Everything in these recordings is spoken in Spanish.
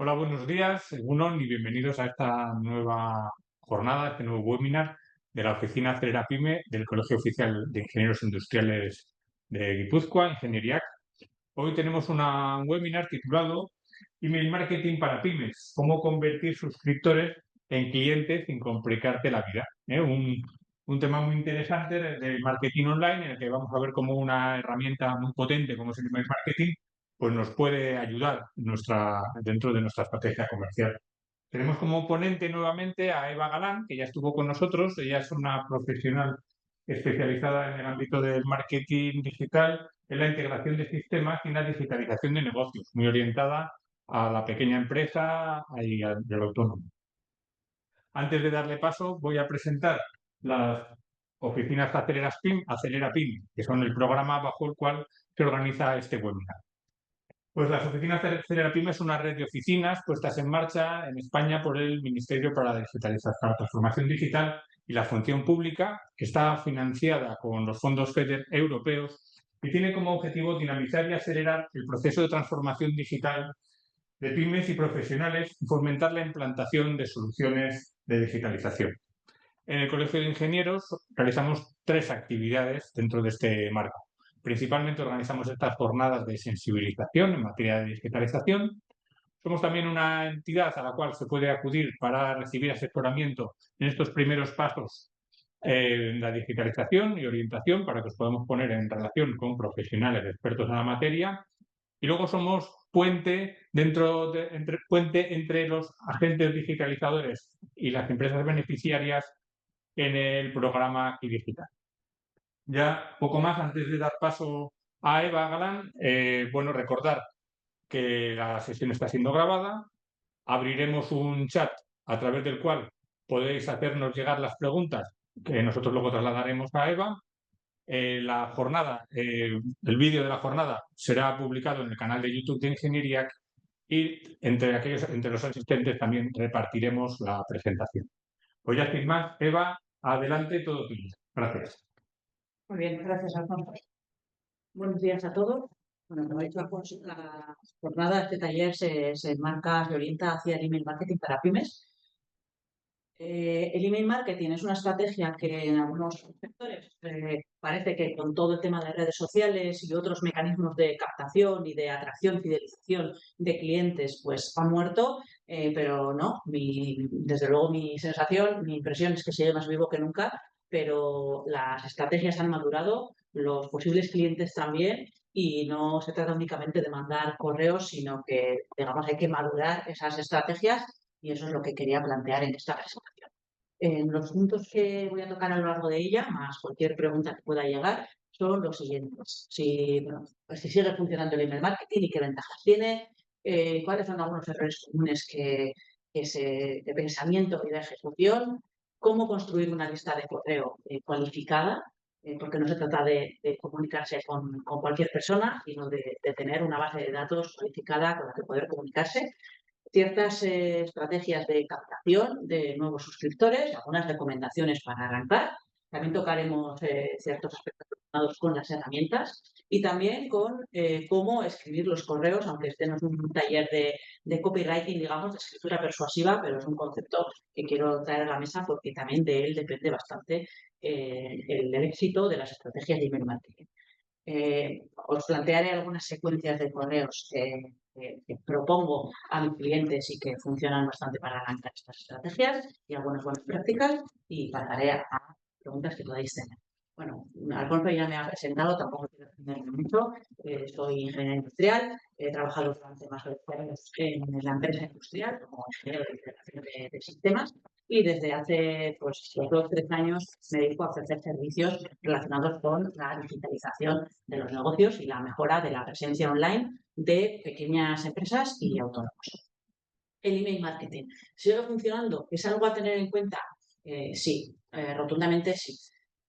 Hola, buenos días, Egunon, y bienvenidos a esta nueva jornada, este nuevo webinar de la Oficina Acelera Pyme del Colegio Oficial de Ingenieros Industriales de Guipúzcoa, Ingenieriac. Hoy tenemos un webinar titulado Email Marketing para Pymes, cómo convertir suscriptores en clientes sin complicarte la vida. Un tema muy interesante del marketing online en el que vamos a ver cómo una herramienta muy potente como es el email marketing pues nos puede ayudar dentro de nuestra estrategia comercial. Tenemos como ponente nuevamente a Eva Galán, que ya estuvo con nosotros. Ella es una profesional especializada en el ámbito del marketing digital, en la integración de sistemas y en la digitalización de negocios, muy orientada a la pequeña empresa y al autónomo. Antes de darle paso, voy a presentar las oficinas Acelera PYM, que son el programa bajo el cual se organiza este webinar. Pues las oficinas Acelera PYME es una red de oficinas puestas en marcha en España por el Ministerio para la Digitalización, para la Transformación Digital y la Función Pública, que está financiada con los fondos FEDER europeos y tiene como objetivo dinamizar y acelerar el proceso de transformación digital de pymes y profesionales y fomentar la implantación de soluciones de digitalización. En el Colegio de Ingenieros realizamos 3 actividades dentro de este marco. Principalmente organizamos estas jornadas de sensibilización en materia de digitalización. Somos también una entidad a la cual se puede acudir para recibir asesoramiento en estos primeros pasos en la digitalización y orientación para que os podamos poner en relación con profesionales expertos en la materia. Y luego somos puente entre los agentes digitalizadores y las empresas beneficiarias en el programa iDigital. Ya poco más antes de dar paso a Eva Galán, bueno, recordar que la sesión está siendo grabada. Abriremos un chat a través del cual podéis hacernos llegar las preguntas que nosotros luego trasladaremos a Eva. El vídeo de la jornada será publicado en el canal de YouTube de Ingeniería y entre los asistentes también repartiremos la presentación. Pues ya sin más, Eva, adelante, todo tuyo. Gracias. Muy bien, gracias, Alfonso. Buenos días a todos. Bueno, como ha dicho Alfonso, la jornada de este taller se enmarca, se orienta hacia el email marketing para pymes. El email marketing es una estrategia que en algunos sectores parece que con todo el tema de redes sociales y otros mecanismos de captación y de atracción, fidelización de clientes, pues ha muerto, pero no, desde luego mi sensación, mi impresión es que sigue más vivo que nunca, pero las estrategias han madurado, los posibles clientes también, y no se trata únicamente de mandar correos, sino que, digamos, hay que madurar esas estrategias y eso es lo que quería plantear en esta presentación. En los puntos que voy a tocar a lo largo de ella, más cualquier pregunta que pueda llegar, son los siguientes. Pues si sigue funcionando el email marketing y qué ventajas tiene, cuáles son algunos errores comunes de pensamiento y de ejecución, cómo construir una lista de correo cualificada, porque no se trata de comunicarse con cualquier persona, sino de tener una base de datos cualificada con la que poder comunicarse, ciertas estrategias de captación de nuevos suscriptores, algunas recomendaciones para arrancar. También tocaremos ciertos aspectos relacionados con las herramientas y también con cómo escribir los correos, aunque este no es un taller de copywriting, digamos, de escritura persuasiva, pero es un concepto que quiero traer a la mesa porque también de él depende bastante el éxito de las estrategias de email marketing. Os plantearé algunas secuencias de correos que propongo a mis clientes y que funcionan bastante para arrancar estas estrategias y algunas buenas prácticas y pasaré a preguntas que podáis tener. Bueno, Alfonso ya me ha presentado, tampoco quiero extenderme mucho. Soy ingeniero industrial, he trabajado durante más de 8 años en la empresa industrial como ingeniero de integración de sistemas y desde hace pues, 2 o 3 años me dedico a ofrecer servicios relacionados con la digitalización de los negocios y la mejora de la presencia online de pequeñas empresas y autónomos. El email marketing, ¿sigue funcionando? ¿Es algo a tener en cuenta? Sí, rotundamente sí.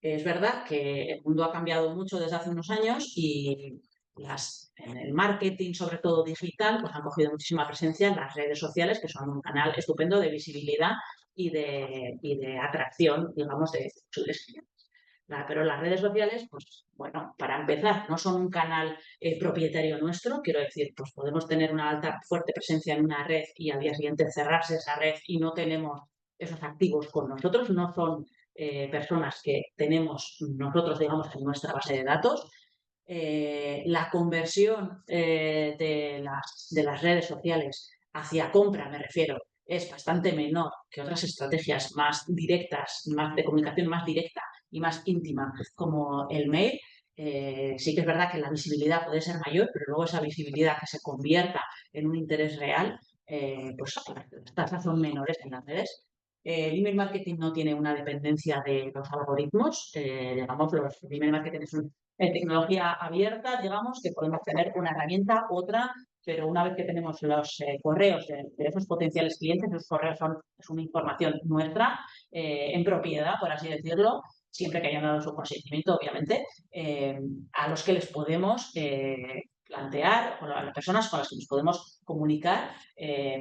Es verdad que el mundo ha cambiado mucho desde hace unos años y el marketing, sobre todo digital, pues han cogido muchísima presencia en las redes sociales, que son un canal estupendo de visibilidad y de atracción, digamos, de posibles clientes. Pero las redes sociales, pues bueno, para empezar, no son un canal propietario nuestro, quiero decir, pues podemos tener una alta, fuerte presencia en una red y al día siguiente cerrarse esa red y no tenemos esos activos con nosotros, no son personas que tenemos nosotros, digamos, en nuestra base de datos. La conversión de las redes sociales hacia compra, me refiero, es bastante menor que otras estrategias más directas, más de comunicación más directa y más íntima como el mail. Sí que es verdad que la visibilidad puede ser mayor, pero luego esa visibilidad que se convierta en un interés real, pues las tasas son menores en las redes. El email marketing no tiene una dependencia de los algoritmos. Digamos, el email marketing es tecnología abierta, digamos, que podemos tener una herramienta, otra, pero una vez que tenemos los correos de esos potenciales clientes, esos correos es una información nuestra en propiedad, por así decirlo, siempre que hayan dado su consentimiento, obviamente, a los que les podemos plantear, o a las personas con las que nos podemos comunicar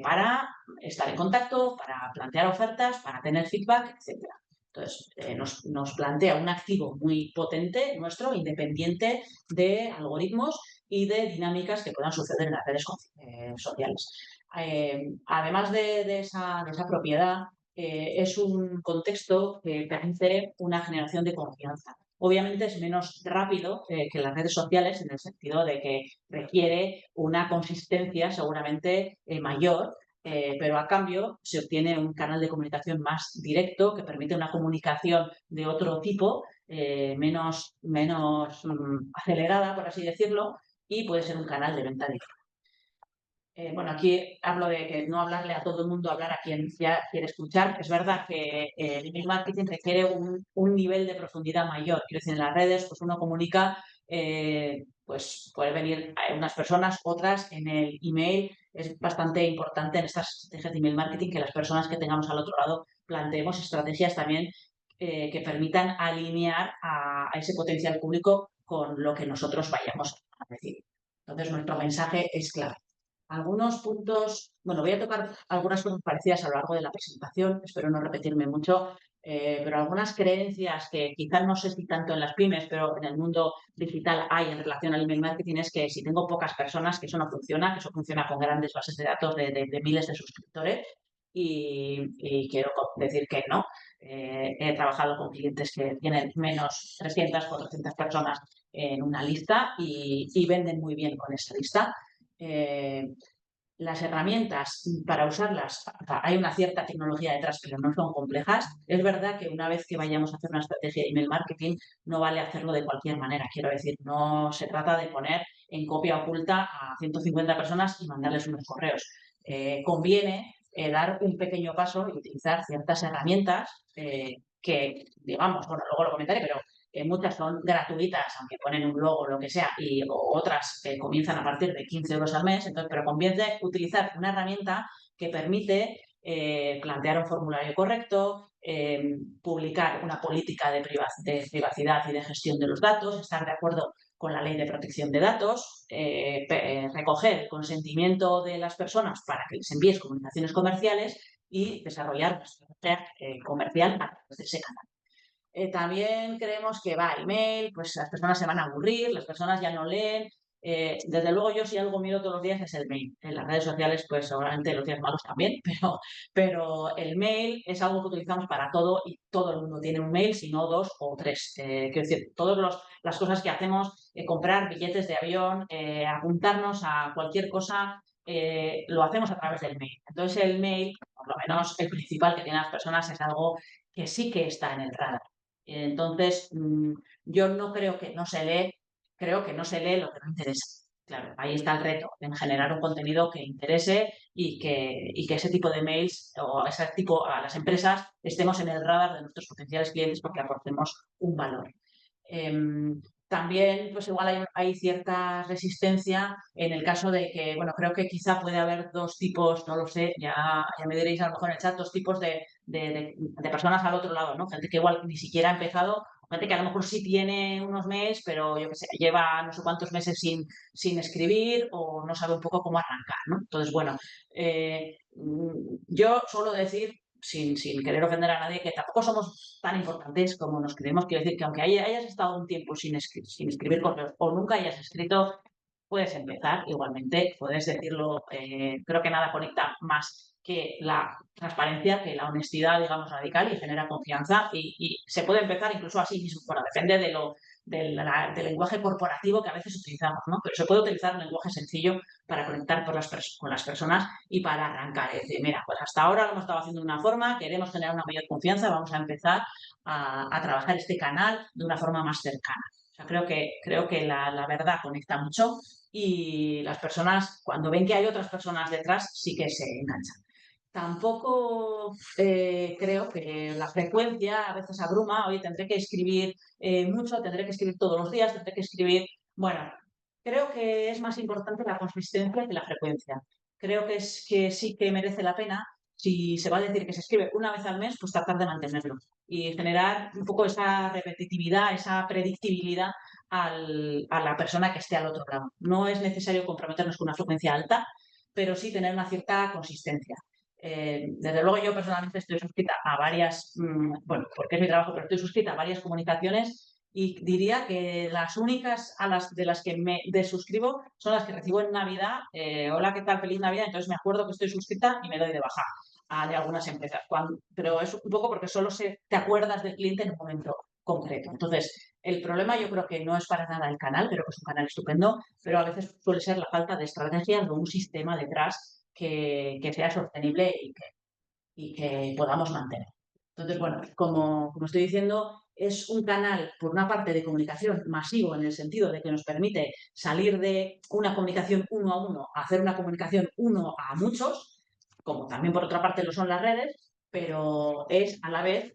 para estar en contacto, para plantear ofertas, para tener feedback, etcétera. Entonces, nos plantea un activo muy potente nuestro, independiente de algoritmos y de dinámicas que puedan suceder en las redes sociales. Además de esa propiedad, es un contexto que permite una generación de confianza. Obviamente es menos rápido que las redes sociales en el sentido de que requiere una consistencia seguramente mayor, pero a cambio se obtiene un canal de comunicación más directo que permite una comunicación de otro tipo, menos acelerada, por así decirlo, y puede ser un canal de venta directa. Bueno, aquí hablo de que no hablarle a todo el mundo, hablar a quien ya quiere escuchar. Es verdad que el email marketing requiere un nivel de profundidad mayor. Quiero decir, en las redes, pues uno comunica, pues puede venir a unas personas, otras en el email. Es bastante importante en estas estrategias de email marketing que las personas que tengamos al otro lado planteemos estrategias también que permitan alinear a ese potencial público con lo que nosotros vayamos a decir. Entonces, nuestro mensaje es claro. Algunos puntos, bueno, voy a tocar algunas cosas parecidas a lo largo de la presentación, espero no repetirme mucho, pero algunas creencias que quizás no sé si tanto en las pymes, pero en el mundo digital hay en relación al email marketing es que si tengo pocas personas, que eso no funciona, que eso funciona con grandes bases de datos de miles de suscriptores y quiero decir que no. He trabajado con clientes que tienen menos 300, 400 personas en una lista y venden muy bien con esa lista. Las herramientas para usarlas, o sea, hay una cierta tecnología detrás, pero no son complejas. Es verdad que una vez que vayamos a hacer una estrategia de email marketing, no vale hacerlo de cualquier manera. Quiero decir, no se trata de poner en copia oculta a 150 personas y mandarles unos correos. Conviene dar un pequeño paso y utilizar ciertas herramientas que, digamos, bueno, luego lo comentaré, pero muchas son gratuitas, aunque ponen un logo o lo que sea, y otras comienzan a partir de 15 euros al mes. Entonces, pero conviene utilizar una herramienta que permite plantear un formulario correcto, publicar una política de privacidad y de gestión de los datos, estar de acuerdo con la ley de protección de datos, recoger el consentimiento de las personas para que les envíes comunicaciones comerciales y desarrollar una estrategia comercial a través de ese canal. También creemos que va email, pues las personas se van a aburrir, las personas ya no leen. Desde luego yo si algo miro todos los días es el mail. En las redes sociales pues seguramente los días malos también, pero el mail es algo que utilizamos para todo y todo el mundo tiene un mail, si no dos o tres. Quiero decir, todas las cosas que hacemos, comprar billetes de avión, apuntarnos a cualquier cosa, lo hacemos a través del mail. Entonces el mail, por lo menos el principal que tienen las personas, es algo que sí que está en el radar. Entonces, yo no creo que no se lee, creo que no se lee lo que no interesa. Claro, ahí está el reto, en generar un contenido que interese y que ese tipo de mails o ese tipo a las empresas estemos en el radar de nuestros potenciales clientes porque aportemos un valor. También, pues igual hay cierta resistencia en el caso de que, bueno, creo que quizá puede haber dos tipos, no lo sé, ya me diréis a lo mejor en el chat, dos tipos de personas al otro lado, ¿no? Gente que igual ni siquiera ha empezado, gente que a lo mejor sí tiene unos mails, pero yo qué sé, lleva no sé cuántos meses sin escribir o no sabe un poco cómo arrancar, ¿no? Entonces, bueno, yo suelo decir sin querer ofender a nadie, que tampoco somos tan importantes como nos creemos. Quiero decir que aunque hayas estado un tiempo sin escribir correos o nunca hayas escrito, puedes empezar igualmente, puedes decirlo. Creo que nada conecta más que la transparencia, que la honestidad, digamos, radical, y genera confianza, y se puede empezar incluso así mismo. Bueno, depende del lenguaje corporativo que a veces utilizamos, ¿no? Pero se puede utilizar un lenguaje sencillo para conectar con las personas y para arrancar. Es decir, mira, pues hasta ahora lo hemos estado haciendo de una forma, queremos generar una mayor confianza, vamos a empezar a trabajar este canal de una forma más cercana. O sea, creo que la verdad conecta mucho, y las personas, cuando ven que hay otras personas detrás, sí que se enganchan. Tampoco creo que la frecuencia a veces abruma. Oye, tendré que escribir mucho, tendré que escribir todos los días, tendré que escribir. Bueno, creo que es más importante la consistencia que la frecuencia. Creo que sí que merece la pena. Si se va a decir que se escribe una vez al mes, pues tratar de mantenerlo y generar un poco esa repetitividad, esa predictibilidad a la persona que esté al otro lado. No es necesario comprometernos con una frecuencia alta, pero sí tener una cierta consistencia. Desde luego yo personalmente estoy suscrita a varias, bueno, porque es mi trabajo, pero estoy suscrita a varias comunicaciones, y diría que las únicas de las que me desuscribo son las que recibo en Navidad. Hola, ¿qué tal? Feliz Navidad. Entonces me acuerdo que estoy suscrita y me doy de baja de algunas empresas. Pero es un poco porque solo te acuerdas del cliente en un momento concreto. Entonces, el problema yo creo que no es para nada el canal, creo que es un canal estupendo, pero a veces suele ser la falta de estrategia de un sistema detrás que sea sostenible y que podamos mantener. Entonces, bueno, como estoy diciendo, es un canal, por una parte, de comunicación masivo, en el sentido de que nos permite salir de una comunicación uno a uno a hacer una comunicación uno a muchos, como también por otra parte lo son las redes, pero es a la vez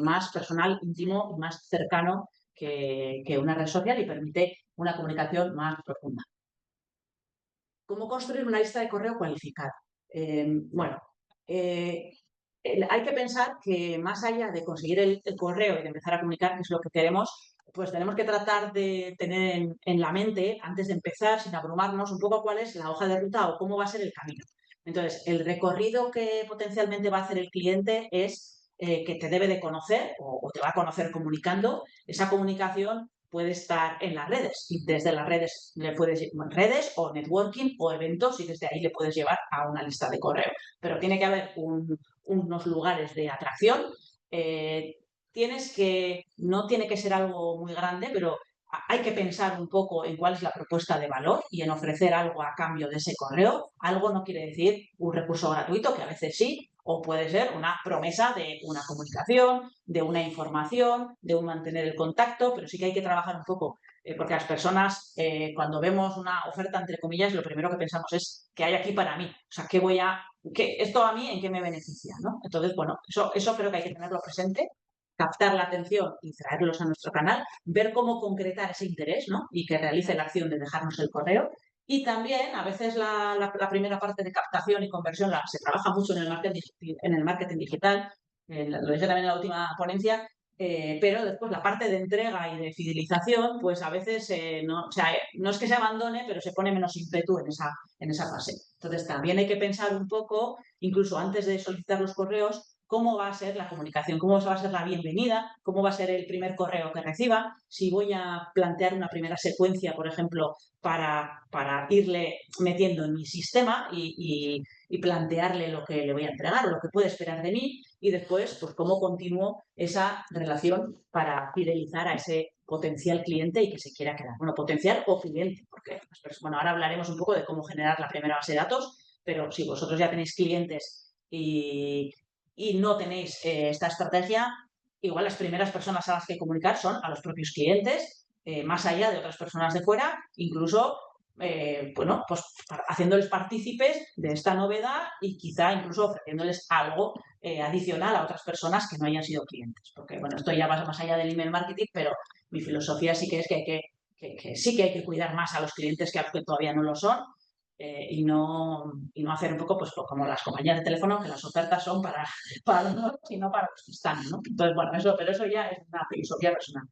más personal, íntimo y más cercano que una red social, y permite una comunicación más profunda. ¿Cómo construir una lista de correo cualificada? Bueno, eh, hay que pensar que más allá de conseguir el correo y de empezar a comunicar, que es lo que queremos, pues tenemos que tratar de tener en la mente, antes de empezar, sin abrumarnos, un poco cuál es la hoja de ruta o cómo va a ser el camino. Entonces, el recorrido que potencialmente va a hacer el cliente es que te debe de conocer, o te va a conocer comunicando. Esa comunicación puede estar en las redes, y desde las redes le puedes, redes o networking o eventos, y desde ahí le puedes llevar a una lista de correo. Pero tiene que haber unos lugares de atracción. No tiene que ser algo muy grande, pero hay que pensar un poco en cuál es la propuesta de valor y en ofrecer algo a cambio de ese correo. Algo no quiere decir un recurso gratuito, que a veces sí, o puede ser una promesa de una comunicación, de una información, de un mantener el contacto, pero sí que hay que trabajar un poco, porque las personas, cuando vemos una oferta, entre comillas, lo primero que pensamos es: ¿qué hay aquí para mí? O sea, ¿esto a mí en qué me beneficia, ¿no? Entonces, bueno, eso creo que hay que tenerlo presente, captar la atención y traerlos a nuestro canal, ver cómo concretar ese interés, ¿no? Y que realice la acción de dejarnos el correo. Y también, a veces, la primera parte de captación y conversión se trabaja mucho en el marketing digital, lo dije también en la última ponencia, pero después la parte de entrega y de fidelización, pues a veces no, o sea, no es que se abandone, pero se pone menos ímpetu en esa fase. Entonces, también hay que pensar un poco, incluso antes de solicitar los correos, cómo va a ser la comunicación, cómo va a ser la bienvenida, cómo va a ser el primer correo que reciba, si voy a plantear una primera secuencia, por ejemplo, para irle metiendo en mi sistema y plantearle lo que le voy a entregar o lo que puede esperar de mí, y después, pues, cómo continúo esa relación para fidelizar a ese potencial cliente y que se quiera quedar. Bueno, potencial o cliente, porque, bueno, ahora hablaremos un poco de cómo generar la primera base de datos, pero si vosotros ya tenéis clientes y no tenéis esta estrategia, igual las primeras personas a las que comunicar son a los propios clientes, más allá de otras personas de fuera, incluso, bueno, pues haciéndoles partícipes de esta novedad, y quizá incluso ofreciéndoles algo adicional a otras personas que no hayan sido clientes. Porque, bueno, esto ya va más allá del email marketing, pero mi filosofía sí que es que sí que hay que cuidar más a los clientes que a los que todavía no lo son, y no hacer un poco, pues, como las compañías de teléfono, que las ofertas son para los nuevos y no para los que están, ¿no? Entonces, bueno, pero eso ya es una filosofía personal.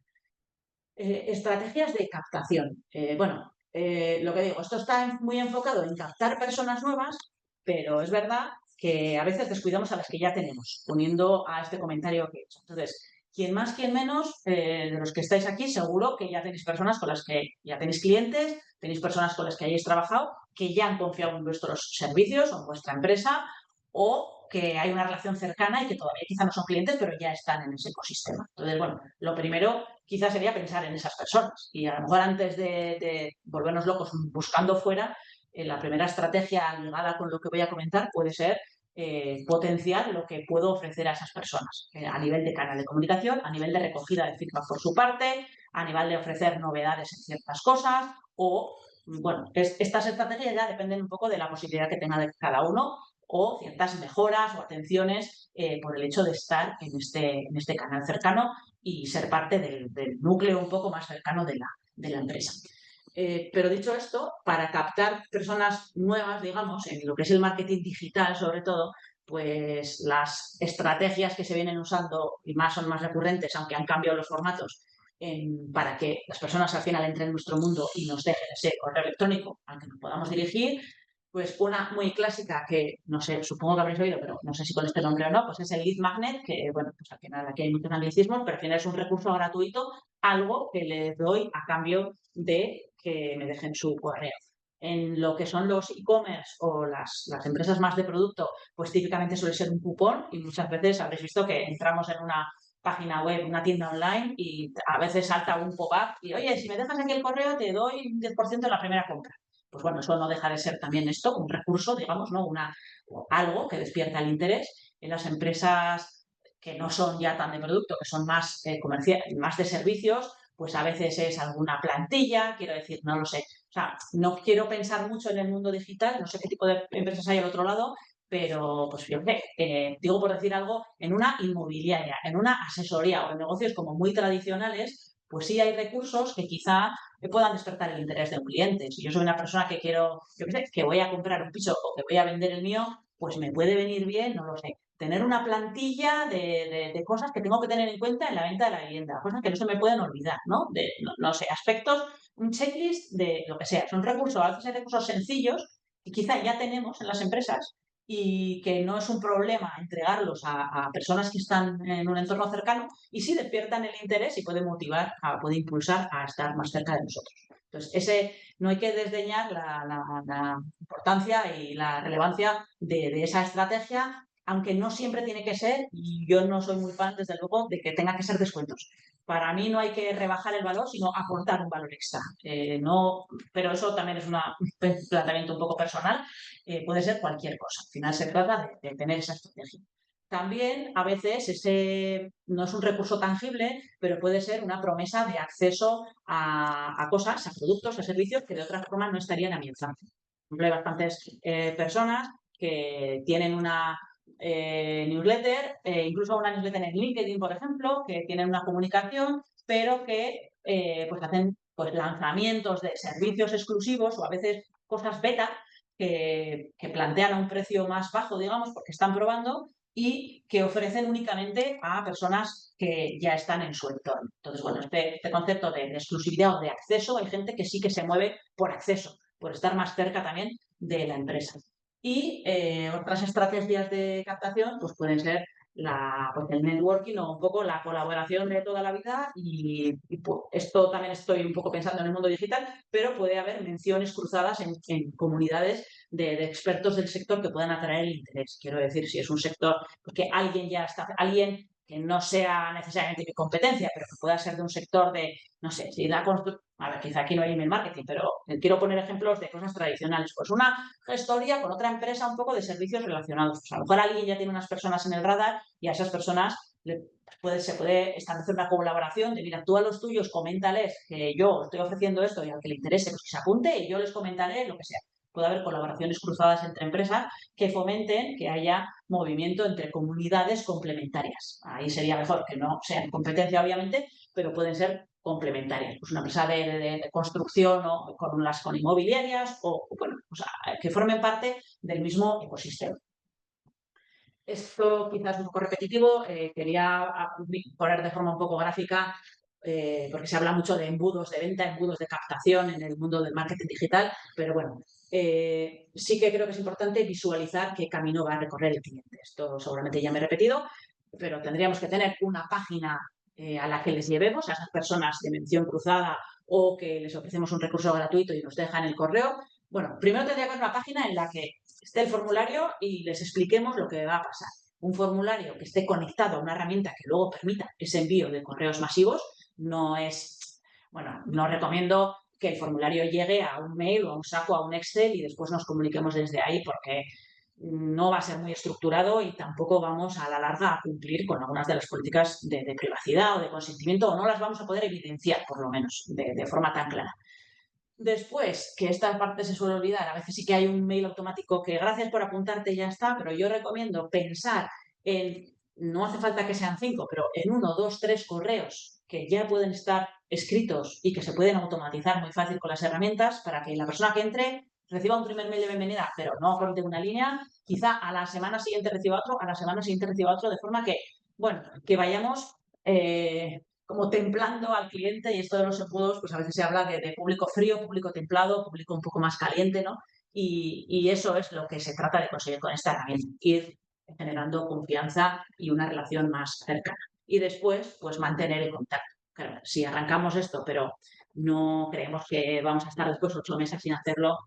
Estrategias de captación. Lo que digo, esto está muy enfocado en captar personas nuevas, pero es verdad que a veces descuidamos a las que ya tenemos, poniendo a este comentario que he hecho. Entonces, quien más, quien menos, de los que estáis aquí, seguro que ya tenéis personas con las que ya tenéis clientes, tenéis personas con las que hayáis trabajado, que ya han confiado en vuestros servicios o en vuestra empresa, o que hay una relación cercana y que todavía quizá no son clientes, pero ya están en ese ecosistema. Entonces, bueno, lo primero quizás sería pensar en esas personas. Y a lo mejor antes de volvernos locos buscando fuera, la primera estrategia ligada con lo que voy a comentar puede ser potenciar lo que puedo ofrecer a esas personas a nivel de canal de comunicación, a nivel de recogida de feedback por su parte, a nivel de ofrecer novedades en ciertas cosas o, bueno, estas estrategias ya dependen un poco de la posibilidad que tenga de cada uno o ciertas mejoras o atenciones por el hecho de estar en este canal cercano y ser parte del núcleo un poco más cercano de la empresa. Pero dicho esto, para captar personas nuevas, digamos, en lo que es el marketing digital sobre todo, pues las estrategias que se vienen usando y más son más recurrentes, aunque han cambiado los formatos, para que las personas al final entren en nuestro mundo y nos dejen ese correo electrónico al que nos podamos dirigir, pues una muy clásica que, no sé, supongo que habréis oído, pero no sé si con este nombre o no, pues es el lead magnet, que, bueno, pues al final aquí hay muchos anglicismos, pero al final es un recurso gratuito, algo que le doy a cambio de que me dejen su correo. En lo que son los e-commerce o las empresas más de producto, pues típicamente suele ser un cupón y muchas veces habréis visto que entramos en una página web, una tienda online y a veces salta un pop-up y, oye, si me dejas aquí el correo te doy un 10% en la primera compra. Pues bueno, eso no deja de ser también esto, un recurso, digamos, ¿no? Algo que despierta el interés en las empresas que no son ya tan de producto, que son más más de servicios, pues a veces es alguna plantilla, quiero decir, no lo sé. O sea, no quiero pensar mucho en el mundo digital, no sé qué tipo de empresas hay al otro lado, pero pues yo digo por decir algo, en una inmobiliaria, en una asesoría o en negocios como muy tradicionales, pues sí hay recursos que quizá puedan despertar el interés de un cliente. Si yo soy una persona que quiero, yo qué sé, que voy a comprar un piso o que voy a vender el mío, pues me puede venir bien, no lo sé, tener una plantilla de cosas que tengo que tener en cuenta en la venta de la vivienda, cosas que no se me pueden olvidar, ¿no? No sé, aspectos, un checklist de lo que sea. Son recursos, a veces hay recursos sencillos que quizá ya tenemos en las empresas y que no es un problema entregarlos a personas que están en un entorno cercano y sí despiertan el interés y puede motivar, puede impulsar a estar más cerca de nosotros. Entonces, no hay que desdeñar la importancia y la relevancia de esa estrategia, aunque no siempre tiene que ser, y yo no soy muy fan, desde luego, de que tenga que ser descuentos. Para mí no hay que rebajar el valor, sino aportar un valor extra. No, pero eso también es un planteamiento un poco personal, puede ser cualquier cosa. Al final se trata de tener esa estrategia. También a veces ese no es un recurso tangible, pero puede ser una promesa de acceso a cosas, a productos, a servicios que de otra forma no estarían a mi alcance. Por ejemplo, hay bastantes personas que tienen una newsletter, incluso una newsletter en LinkedIn, por ejemplo, que tienen una comunicación, pero que pues hacen pues, lanzamientos de servicios exclusivos o a veces cosas beta que plantean a un precio más bajo, digamos, porque están probando y que ofrecen únicamente a personas que ya están en su entorno. Entonces, bueno, este concepto de exclusividad o de acceso, hay gente que sí que se mueve por acceso, por estar más cerca también de la empresa. Y otras estrategias de captación pues pueden ser pues el networking o un poco la colaboración de toda la vida pues, esto también estoy un poco pensando en el mundo digital, pero puede haber menciones cruzadas en comunidades de expertos del sector que puedan atraer el interés. Quiero decir, si es un sector pues, que alguien ya está, alguien que no sea necesariamente mi competencia, pero que pueda ser de un sector de, no sé, si la construcción, a ver, quizá aquí no hay email marketing, pero quiero poner ejemplos de cosas tradicionales. Pues una gestoría con otra empresa un poco de servicios relacionados. Pues a lo mejor alguien ya tiene unas personas en el radar y a esas personas se puede establecer una colaboración de, mira, tú a los tuyos coméntales que yo estoy ofreciendo esto y al que le interese, pues que se apunte y yo les comentaré lo que sea. Puede haber colaboraciones cruzadas entre empresas que fomenten que haya movimiento entre comunidades complementarias. Ahí sería mejor que no sean competencia, obviamente, pero pueden ser complementarias. Pues una empresa de construcción o con inmobiliarias bueno, que formen parte del mismo ecosistema. Esto quizás es un poco repetitivo, quería poner de forma un poco gráfica, porque se habla mucho de embudos de venta, embudos de captación en el mundo del marketing digital, pero bueno, sí que creo que es importante visualizar qué camino va a recorrer el cliente. Esto seguramente ya me he repetido, pero tendríamos que tener una página a la que les llevemos a esas personas de mención cruzada o que les ofrecemos un recurso gratuito y nos dejan el correo. Bueno, primero tendría que haber una página en la que esté el formulario y les expliquemos lo que va a pasar. Un formulario que esté conectado a una herramienta que luego permita ese envío de correos masivos no es, bueno, no recomiendo que el formulario llegue a un mail o a un saco, a un Excel y después nos comuniquemos desde ahí porque no va a ser muy estructurado y tampoco vamos a la larga a cumplir con algunas de las políticas de privacidad o de consentimiento o no las vamos a poder evidenciar, por lo menos, de forma tan clara. Después, que esta parte se suele olvidar, a veces sí que hay un mail automático que gracias por apuntarte ya está, pero yo recomiendo pensar en, no hace falta que sean 5, pero en 1, 2, 3 correos que ya pueden estar escritos y que se pueden automatizar muy fácil con las herramientas para que la persona que entre reciba un primer mail de bienvenida, pero no corte una línea, quizá a la semana siguiente reciba otro, a la semana siguiente reciba otro, de forma que, bueno, que vayamos como templando al cliente, y esto de los embudos, pues a veces se habla de público frío, público templado, público un poco más caliente, ¿no? Y eso es lo que se trata de conseguir con esta herramienta, ir generando confianza y una relación más cercana. Y después, pues mantener el contacto. Claro, si arrancamos esto, pero no creemos que vamos a estar después 8 meses sin hacerlo,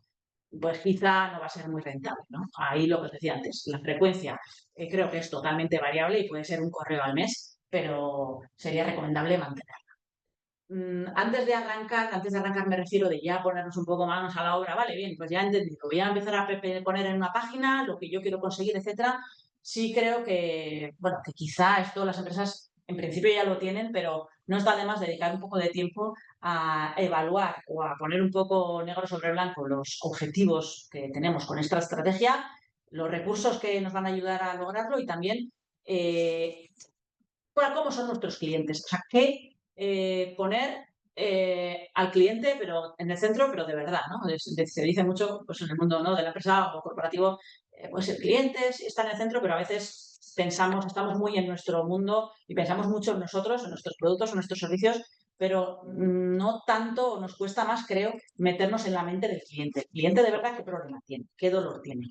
pues quizá no va a ser muy rentable, ¿no? Ahí lo que os decía antes, la frecuencia creo que es totalmente variable y puede ser un correo al mes, pero sería recomendable mantenerla. Antes de arrancar me refiero de ya ponernos un poco manos a la obra, vale, bien, pues ya he entendido, voy a empezar a poner en una página lo que yo quiero conseguir, etcétera. Sí creo que, bueno, que quizá esto las empresas en principio ya lo tienen, pero no está de más dedicar un poco de tiempo a evaluar o a poner un poco negro sobre blanco los objetivos que tenemos con esta estrategia, los recursos que nos van a ayudar a lograrlo y también cómo son nuestros clientes. O sea, qué poner al cliente, pero en el centro, pero de verdad, ¿no? Se dice mucho pues, en el mundo, ¿no?, de la empresa o corporativo, pues el cliente sí está en el centro, pero a veces pensamos, estamos muy en nuestro mundo y pensamos mucho en nosotros, en nuestros productos, en nuestros servicios, pero no tanto, nos cuesta más, creo, meternos en la mente del cliente. El cliente de verdad, ¿qué problema tiene? ¿Qué dolor tiene?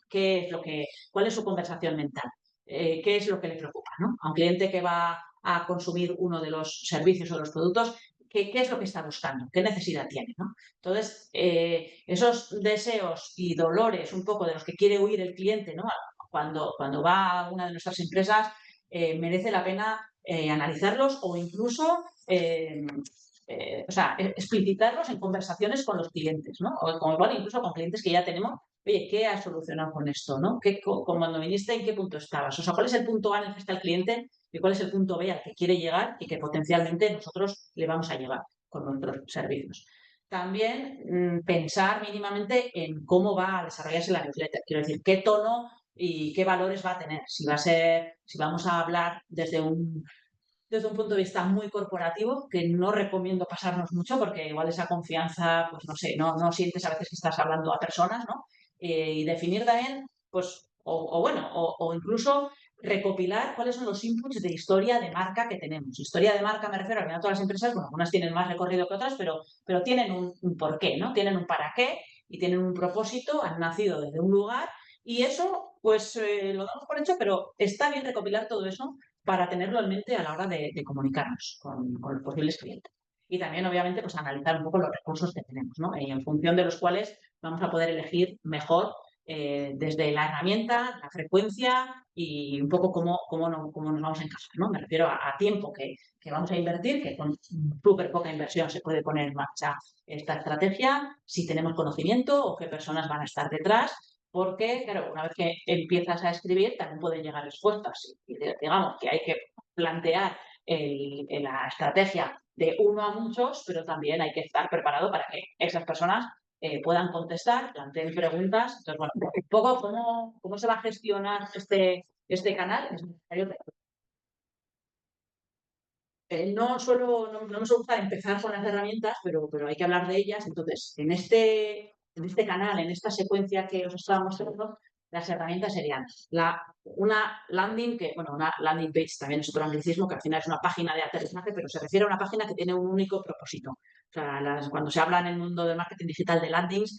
¿Cuál es su conversación mental? ¿Qué es lo que le preocupa, ¿no? A un cliente que va a consumir uno de los servicios o los productos, ¿qué es lo que está buscando? ¿Qué necesidad tiene? ¿No? Entonces, esos deseos y dolores un poco de los que quiere huir el cliente, ¿no?, cuando va a una de nuestras empresas, merece la pena analizarlos o incluso explicitarlos en conversaciones con los clientes, ¿no? O como igual incluso con clientes que ya tenemos. Oye, ¿qué has solucionado con esto? ¿No? Cuando viniste, ¿en qué punto estabas? O sea, ¿cuál es el punto A en el que está el cliente y cuál es el punto B al que quiere llegar y que potencialmente nosotros le vamos a llevar con nuestros servicios? También pensar mínimamente en cómo va a desarrollarse la newsletter. Quiero decir, qué tono y qué valores va a tener. Si vamos a hablar desde un punto de vista muy corporativo, que no recomiendo pasarnos mucho porque igual esa confianza, pues no sé, no sientes a veces que estás hablando a personas, ¿no? Y definir también, pues, o incluso recopilar cuáles son los inputs de historia de marca que tenemos. Historia de marca me refiero a que no todas las empresas, bueno, algunas tienen más recorrido que otras, pero tienen un porqué, ¿no? Tienen un para qué y tienen un propósito, han nacido desde un lugar y eso, pues, lo damos por hecho, pero está bien recopilar todo eso para tenerlo en mente a la hora de comunicarnos con los posibles clientes. Y también, obviamente, pues analizar un poco los recursos que tenemos, ¿no? Y en función de los cuales vamos a poder elegir mejor desde la herramienta, la frecuencia y un poco cómo nos vamos a encajar, ¿no? Me refiero a tiempo que vamos a invertir, que con súper poca inversión se puede poner en marcha esta estrategia, si tenemos conocimiento o qué personas van a estar detrás, porque, claro, una vez que empiezas a escribir, también pueden llegar respuestas. Y digamos que hay que plantear la estrategia de uno a muchos, pero también hay que estar preparado para que esas personas puedan contestar, planteen preguntas. Entonces, bueno, un poco cómo se va a gestionar este canal es necesario. No me suele gustar empezar con las herramientas, pero hay que hablar de ellas. Entonces, en este canal, en esta secuencia que os estaba mostrando, las herramientas serían una landing, una landing page también es otro anglicismo, que al final es una página de aterrizaje, pero se refiere a una página que tiene un único propósito. O sea, cuando se habla en el mundo del marketing digital de landings,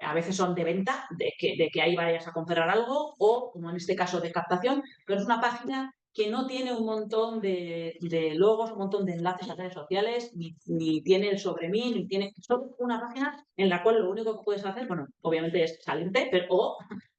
a veces son de venta, de que ahí vayas a comprar algo, o como en este caso de captación, pero es una página que no tiene un montón de logos, un montón de enlaces a redes sociales, ni tiene el sobre mí, ni tiene... Solo una página en la cual lo único que puedes hacer, bueno, obviamente es salirte, pero o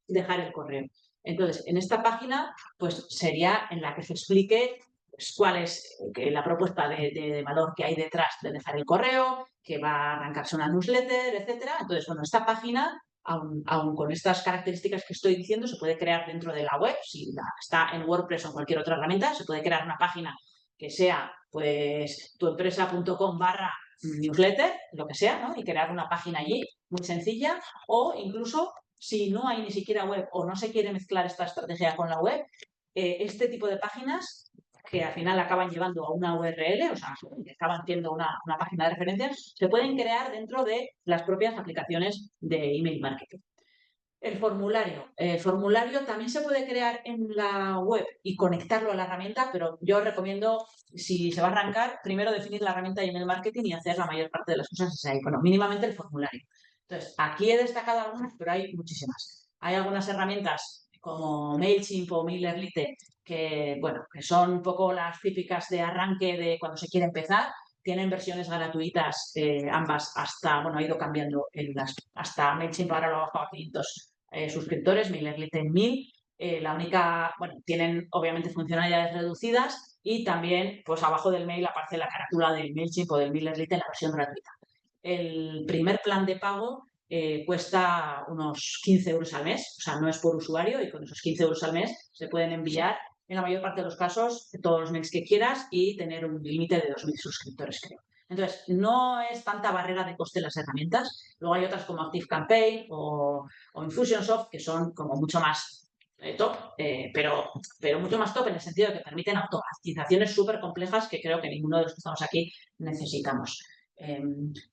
dejar el correo. Entonces, en esta página, pues sería en la que se explique pues, cuál es la propuesta de valor que hay detrás de dejar el correo, que va a arrancarse una newsletter, etcétera. Entonces, bueno, esta página, aun con estas características que estoy diciendo, se puede crear dentro de la web. Si está en WordPress o en cualquier otra herramienta, se puede crear una página que sea, pues, tuempresa.com/newsletter, lo que sea, ¿no? Y crear una página allí muy sencilla, o incluso si no hay ni siquiera web o no se quiere mezclar esta estrategia con la web, este tipo de páginas que al final acaban llevando a una URL, o sea, que acaban siendo una página de referencias, se pueden crear dentro de las propias aplicaciones de email marketing. El formulario. El formulario también se puede crear en la web y conectarlo a la herramienta, pero yo recomiendo, si se va a arrancar, primero definir la herramienta de email marketing y hacer la mayor parte de las cosas desde ahí. Bueno, mínimamente el formulario. Entonces, aquí he destacado algunas, pero hay muchísimas. Hay algunas herramientas como MailChimp o MailerLite que, bueno, que son un poco las típicas de arranque de cuando se quiere empezar. Tienen versiones gratuitas, ambas, hasta, bueno, ha ido cambiando hasta MailChimp ahora lo ha bajado a 500 suscriptores, MailerLite en 1000. La única, bueno, tienen obviamente funcionalidades reducidas y también, pues abajo del mail aparece la carátula del MailChimp o del MailerLite en la versión gratuita. El primer plan de pago cuesta unos 15 euros al mes, o sea, no es por usuario, y con esos 15 euros al mes se pueden enviar, en la mayor parte de los casos, todos los mails que quieras y tener un límite de 2000 suscriptores, creo. Entonces, no es tanta barrera de coste las herramientas. Luego hay otras como ActiveCampaign o Infusionsoft que son como mucho más top, pero mucho más top en el sentido de que permiten automatizaciones súper complejas que creo que ninguno de los que estamos aquí necesitamos.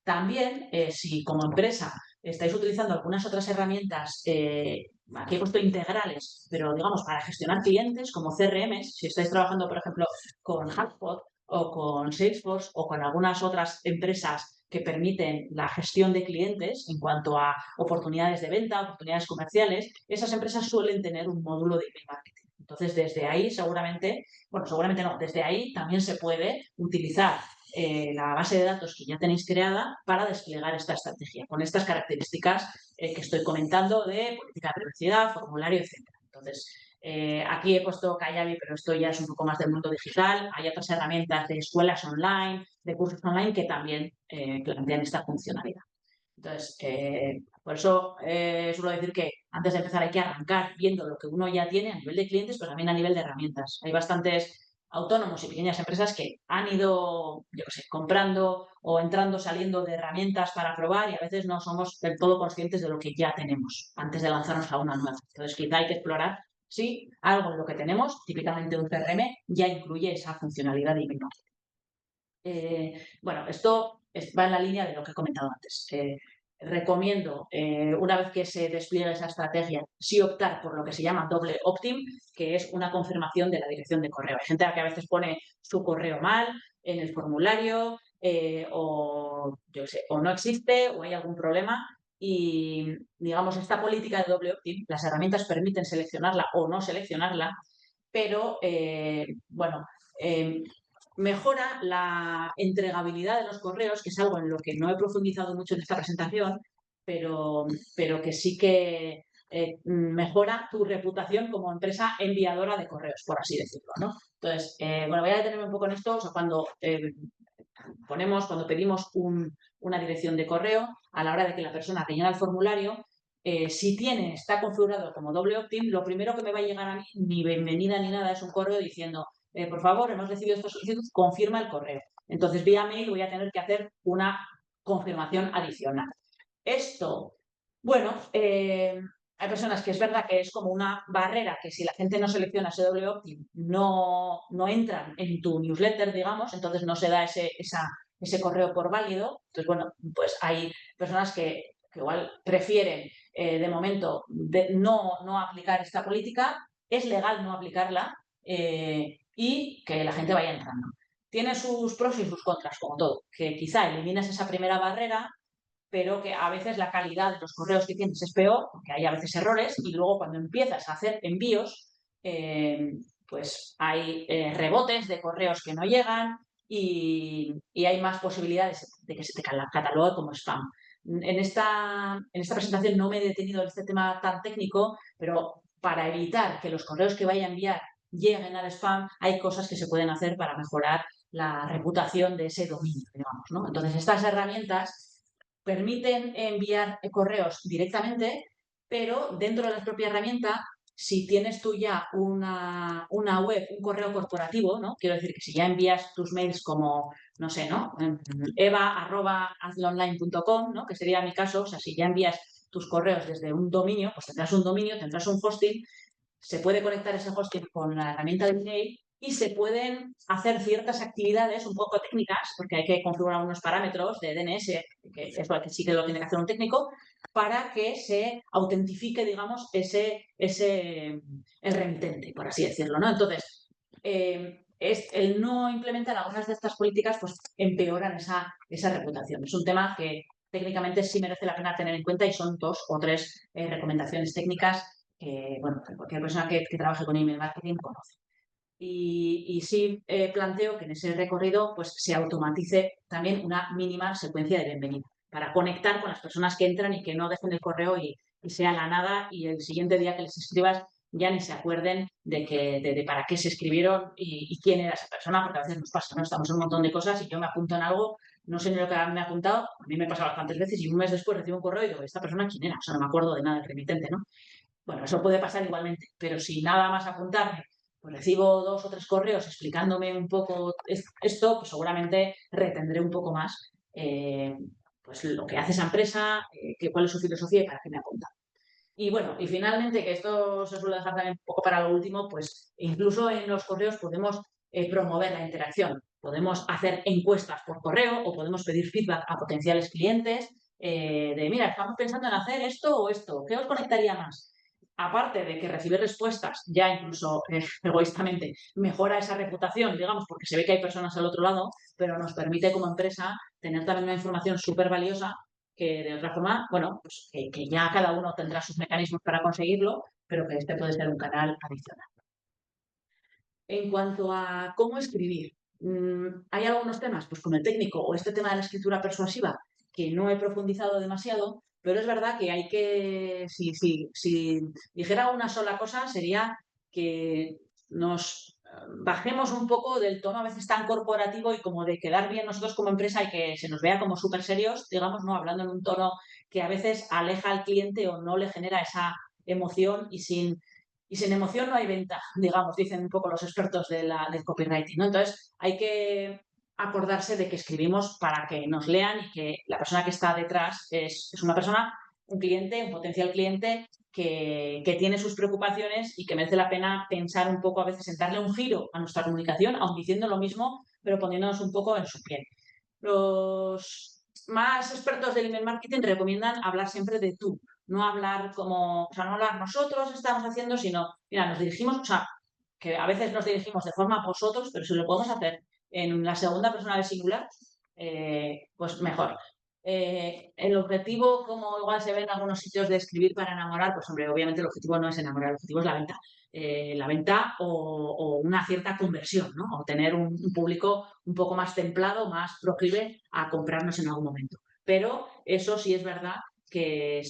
También, si como empresa estáis utilizando algunas otras herramientas, aquí he puesto integrales, pero digamos para gestionar clientes como CRMs, si estáis trabajando, por ejemplo, con HubSpot o con Salesforce o con algunas otras empresas que permiten la gestión de clientes en cuanto a oportunidades de venta, oportunidades comerciales, esas empresas suelen tener un módulo de email marketing. Entonces, desde ahí seguramente no, desde ahí también se puede utilizar la base de datos que ya tenéis creada para desplegar esta estrategia, con estas características que estoy comentando de política de privacidad, formulario, etc. Entonces, aquí he puesto Kajabi, pero esto ya es un poco más del mundo digital. Hay otras herramientas de escuelas online, de cursos online que también plantean esta funcionalidad. Entonces, por eso suelo decir que antes de empezar hay que arrancar viendo lo que uno ya tiene a nivel de clientes, pero también a nivel de herramientas. Hay bastantes autónomos y pequeñas empresas que han ido, yo qué sé, comprando o entrando, saliendo de herramientas para probar y a veces no somos del todo conscientes de lo que ya tenemos antes de lanzarnos a una nueva. Entonces, quizá hay que explorar si algo en lo que tenemos, típicamente un CRM, ya incluye esa funcionalidad de email marketing. Bueno, esto va en la línea de lo que he comentado antes. Recomiendo, una vez que se despliegue esa estrategia, sí optar por lo que se llama doble opt-in, que es una confirmación de la dirección de correo. Hay gente que a veces pone su correo mal en el formulario o, yo sé, o no existe o hay algún problema. Y, digamos, esta política de doble opt-in, las herramientas permiten seleccionarla o no seleccionarla, pero, bueno, mejora la entregabilidad de los correos, que es algo en lo que no he profundizado mucho en esta presentación, pero que sí que mejora tu reputación como empresa enviadora de correos, por así decirlo, ¿no? Entonces, bueno, voy a detenerme un poco en esto. O sea, cuando pedimos una dirección de correo, a la hora de que la persona rellena el formulario, si está configurado como doble opt-in, lo primero que me va a llegar a mí, ni bienvenida ni nada, es un correo diciendo por favor, hemos recibido esta solicitud, confirma el correo. Entonces, vía mail voy a tener que hacer una confirmación adicional. Esto, bueno, hay personas que es verdad que es como una barrera, que si la gente no selecciona ese doble opt-in, no entran en tu newsletter, digamos, entonces no se da ese correo por válido. Entonces, bueno, pues hay personas que igual prefieren, de momento, no aplicar esta política. Es legal no aplicarla, y que la gente vaya entrando. Tiene sus pros y sus contras, como todo, que quizá eliminas esa primera barrera, pero que a veces la calidad de los correos que tienes es peor, porque hay a veces errores, y luego cuando empiezas a hacer envíos, pues hay rebotes de correos que no llegan y hay más posibilidades de que se te catalogue como spam. En esta presentación no me he detenido en este tema tan técnico, pero para evitar que los correos que vaya a enviar lleguen al spam, hay cosas que se pueden hacer para mejorar la reputación de ese dominio, digamos, ¿no? Entonces, estas herramientas permiten enviar correos directamente, pero dentro de la propia herramienta, si tienes tú ya una web, un correo corporativo, ¿no? Quiero decir que si ya envías tus mails como, no sé, ¿no? eva@hazloonline.com, ¿no? Que sería mi caso, o sea, si ya envías tus correos desde un dominio, pues tendrás un dominio, tendrás un hosting, se puede conectar ese hosting con la herramienta de email y se pueden hacer ciertas actividades un poco técnicas, porque hay que configurar unos parámetros de DNS, que es lo que sí que lo tiene que hacer un técnico, para que se autentifique, digamos, el remitente, por así decirlo, ¿no? Entonces, el no implementar algunas de estas políticas, pues empeoran esa reputación. Es un tema que técnicamente sí merece la pena tener en cuenta y son 2 o 3 recomendaciones técnicas que, bueno, que cualquier persona que trabaje con email marketing conoce. Y sí planteo que en ese recorrido pues, se automatice también una mínima secuencia de bienvenida para conectar con las personas que entran y que no dejen el correo y sea la nada y el siguiente día que les escribas ya ni se acuerden de para qué se escribieron y quién era esa persona, porque a veces nos pasa, ¿no? Estamos en un montón de cosas y yo me apunto en algo, no sé ni lo que me ha apuntado, a mí me pasa bastantes veces y un mes después recibo un correo y digo, ¿esta persona quién era? O sea, no me acuerdo de nada del remitente, ¿no? Bueno, eso puede pasar igualmente, pero si nada más apuntarme, pues recibo 2 o 3 correos explicándome un poco esto, pues seguramente retendré un poco más pues lo que hace esa empresa, cuál es su filosofía y para qué me apunta. Y bueno, y finalmente, que esto se suele dejar también un poco para lo último, pues incluso en los correos podemos promover la interacción. Podemos hacer encuestas por correo o podemos pedir feedback a potenciales clientes de, mira, estamos pensando en hacer esto o esto, ¿qué os conectaría más? Aparte de que recibir respuestas, ya incluso egoístamente, mejora esa reputación, digamos, porque se ve que hay personas al otro lado, pero nos permite como empresa tener también una información súper valiosa que de otra forma, bueno, pues que ya cada uno tendrá sus mecanismos para conseguirlo, pero que este puede ser un canal adicional. En cuanto a cómo escribir, hay algunos temas, pues como el técnico o este tema de la escritura persuasiva, que no he profundizado demasiado, pero es verdad que hay que, si dijera una sola cosa, sería que nos bajemos un poco del tono a veces tan corporativo y como de quedar bien nosotros como empresa y que se nos vea como súper serios, digamos, ¿no? Hablando en un tono que a veces aleja al cliente o no le genera esa emoción y sin emoción no hay venta, digamos, dicen un poco los expertos del copywriting, ¿no? Entonces, hay que acordarse de que escribimos para que nos lean y que la persona que está detrás es una persona, un cliente, un potencial cliente que tiene sus preocupaciones y que merece la pena pensar un poco, a veces, en darle un giro a nuestra comunicación, aun diciendo lo mismo, pero poniéndonos un poco en su piel. Los más expertos del email marketing recomiendan hablar siempre de tú, no hablar como, o sea, no hablar nosotros estamos haciendo, sino, mira, nos dirigimos, o sea, que a veces nos dirigimos de forma a vosotros, pero si lo podemos hacer en la segunda persona del singular, pues mejor. El objetivo, como igual se ve en algunos sitios de escribir para enamorar, pues hombre, obviamente el objetivo no es enamorar, el objetivo es la venta. La venta o una cierta conversión, ¿no? O tener un público un poco más templado, más proclive a comprarnos en algún momento. Pero eso sí es verdad que,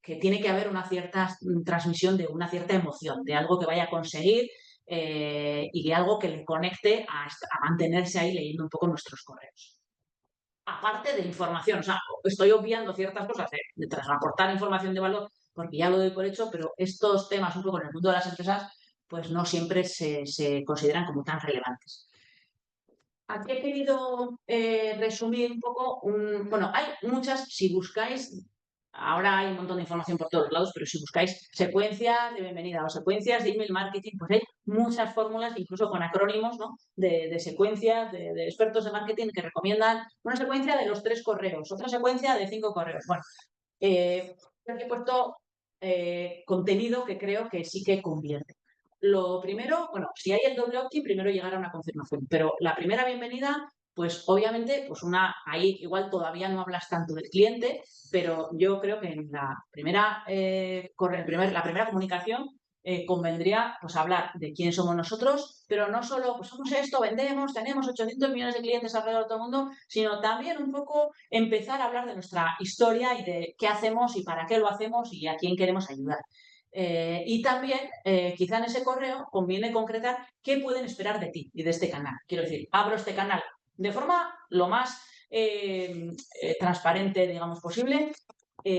que tiene que haber una cierta transmisión de una cierta emoción, de algo que vaya a conseguir y de algo que le conecte a mantenerse ahí leyendo un poco nuestros correos. Aparte de información, o sea, estoy obviando ciertas cosas de transportar información de valor porque ya lo doy por hecho, pero estos temas un poco en el mundo de las empresas pues no siempre se consideran como tan relevantes. Aquí he querido resumir un poco, bueno, hay muchas, si buscáis, ahora hay un montón de información por todos lados, pero si buscáis secuencias de bienvenida o secuencias de email marketing, pues hay muchas fórmulas, incluso con acrónimos, ¿no? de secuencias de expertos de marketing que recomiendan una secuencia de los 3 correos, otra secuencia de 5 correos. Bueno, aquí he puesto contenido que creo que sí que convierte. Lo primero, bueno, si hay el doble opt-in, primero llegar a una confirmación, pero la primera bienvenida pues obviamente, pues ahí igual todavía no hablas tanto del cliente, pero yo creo que en la primera comunicación convendría pues hablar de quién somos nosotros, pero no solo pues somos esto, vendemos, tenemos 800 millones de clientes alrededor de todo el mundo, sino también un poco empezar a hablar de nuestra historia y de qué hacemos y para qué lo hacemos y a quién queremos ayudar. Y también, quizá en ese correo conviene concretar qué pueden esperar de ti y de este canal. Quiero decir, abro este canal de forma lo más transparente, digamos, posible.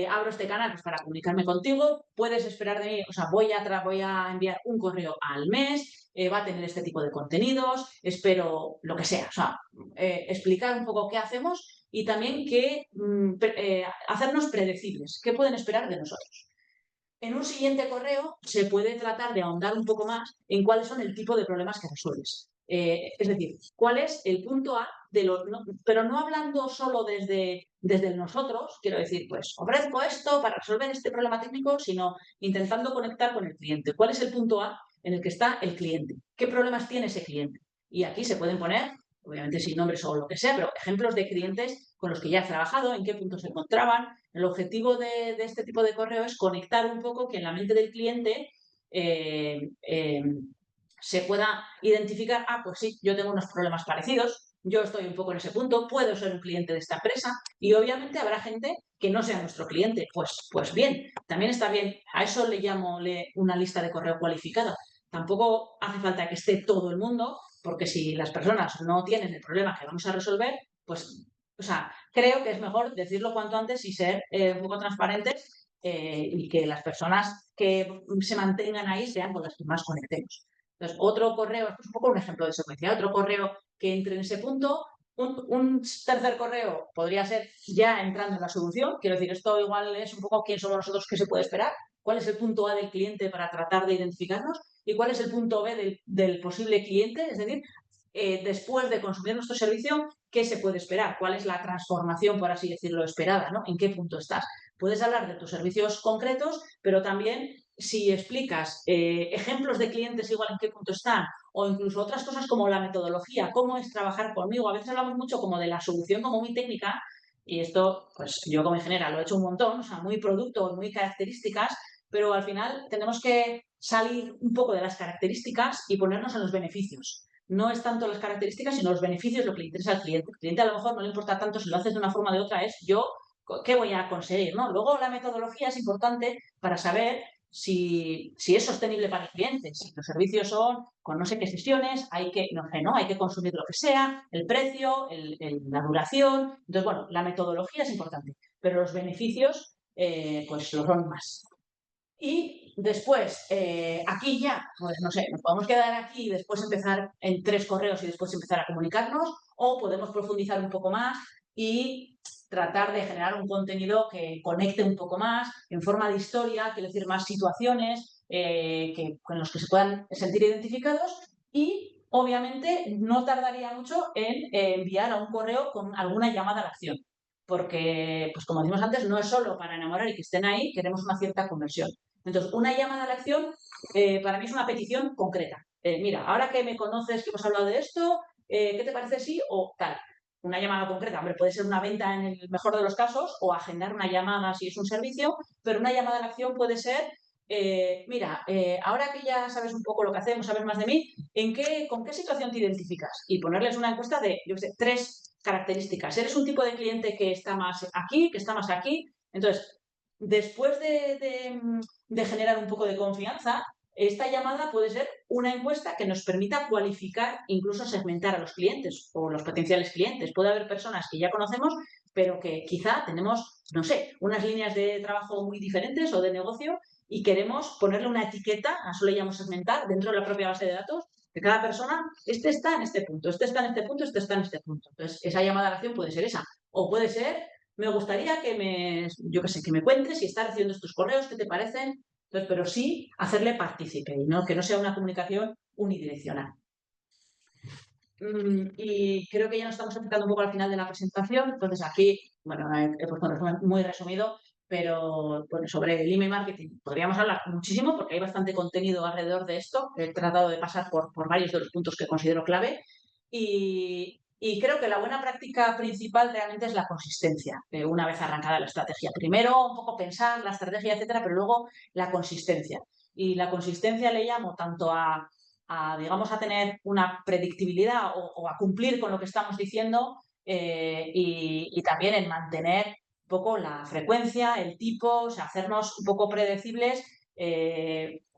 Abro este canal pues, para comunicarme contigo. Puedes esperar de mí, o sea, voy a enviar un correo al mes, va a tener este tipo de contenidos, espero lo que sea. O sea, explicar un poco qué hacemos y también hacernos predecibles, qué pueden esperar de nosotros. En un siguiente correo se puede tratar de ahondar un poco más en cuáles son el tipo de problemas que resuelves. Es decir, cuál es el punto A de los... pero no hablando solo desde el nosotros, quiero decir, pues ofrezco esto para resolver este problema técnico, sino intentando conectar con el cliente. ¿Cuál es el punto A en el que está el cliente? ¿Qué problemas tiene ese cliente? Y aquí se pueden poner, obviamente sin nombres o lo que sea, pero ejemplos de clientes con los que ya he trabajado, en qué puntos se encontraban. El objetivo de este tipo de correo es conectar un poco que en la mente del cliente se pueda identificar, pues sí, yo tengo unos problemas parecidos, yo estoy un poco en ese punto, puedo ser un cliente de esta empresa y obviamente habrá gente que no sea nuestro cliente. Pues bien, también está bien, a eso le llamo una lista de correo cualificada. Tampoco hace falta que esté todo el mundo, porque si las personas no tienen el problema que vamos a resolver, pues, o sea, creo que es mejor decirlo cuanto antes y ser un poco transparentes y que las personas que se mantengan ahí sean con las que más conectemos. Entonces, otro correo, esto es un poco un ejemplo de secuencia, otro correo que entre en ese punto, un tercer correo podría ser ya entrando en la solución, quiero decir, esto igual es un poco quién somos nosotros, qué se puede esperar, cuál es el punto A del cliente para tratar de identificarnos y cuál es el punto B del posible cliente, es decir, después de consumir nuestro servicio, ¿qué se puede esperar? ¿Cuál es la transformación, por así decirlo, esperada? ¿No? ¿En qué punto estás? Puedes hablar de tus servicios concretos, pero también si explicas ejemplos de clientes igual en qué punto están o incluso otras cosas como la metodología, cómo es trabajar conmigo. A veces hablamos mucho como de la solución como muy técnica y esto, pues yo como ingeniera lo he hecho un montón, o sea, muy producto, muy características, pero al final tenemos que salir un poco de las características y ponernos en los beneficios. No es tanto las características, sino los beneficios lo que le interesa al cliente. Al cliente a lo mejor no le importa tanto si lo haces de una forma o de otra, es yo qué voy a conseguir, ¿no? Luego la metodología es importante para saber si es sostenible para el cliente, si los servicios son con no sé qué sesiones, hay que, no sé, ¿no? Hay que consumir lo que sea, el precio, la duración. Entonces, bueno, la metodología es importante, pero los beneficios, pues lo son más. Y después, aquí ya, pues no sé, nos podemos quedar aquí y después empezar en 3 correos y después empezar a comunicarnos, o podemos profundizar un poco más y tratar de generar un contenido que conecte un poco más, en forma de historia, quiero decir, más situaciones con los que se puedan sentir identificados y, obviamente, no tardaría mucho en enviar a un correo con alguna llamada a la acción. Porque, pues como decimos antes, no es solo para enamorar y que estén ahí, queremos una cierta conversión. Entonces, una llamada a la acción para mí es una petición concreta. Mira, ahora que me conoces, que hemos hablado de esto, ¿qué te parece sí o tal? Una llamada concreta, hombre, puede ser una venta en el mejor de los casos o agendar una llamada si es un servicio, pero una llamada a la acción puede ser, mira, ahora que ya sabes un poco lo que hacemos, sabes más de mí, ¿con qué situación te identificas? Y ponerles una encuesta de, yo qué sé, 3 características. ¿Eres un tipo de cliente que está más aquí, que está más aquí? Entonces, después de generar un poco de confianza, esta llamada puede ser una encuesta que nos permita cualificar, incluso segmentar a los clientes o los potenciales clientes. Puede haber personas que ya conocemos, pero que quizá tenemos, no sé, unas líneas de trabajo muy diferentes o de negocio y queremos ponerle una etiqueta, a eso le llamamos segmentar, dentro de la propia base de datos, de cada persona, este está en este punto, este está en este punto, este está en este punto. Entonces, esa llamada a la acción puede ser esa. O puede ser, me gustaría yo qué sé, que me cuentes si estás recibiendo estos correos, qué te parecen. Entonces, pero sí hacerle partícipe, ¿no? Que no sea una comunicación unidireccional. Y creo que ya nos estamos acercando un poco al final de la presentación. Entonces, aquí, bueno, he puesto un resumen muy resumido, pero bueno, sobre el email marketing podríamos hablar muchísimo porque hay bastante contenido alrededor de esto. He tratado de pasar por varios de los puntos que considero clave. Y Y creo que la buena práctica principal realmente es la consistencia, una vez arrancada la estrategia. Primero un poco pensar la estrategia, etcétera, pero luego la consistencia. Y la consistencia le llamo tanto digamos, a tener una predictibilidad o a cumplir con lo que estamos diciendo y también en mantener un poco la frecuencia, el tipo, o sea, hacernos un poco predecibles,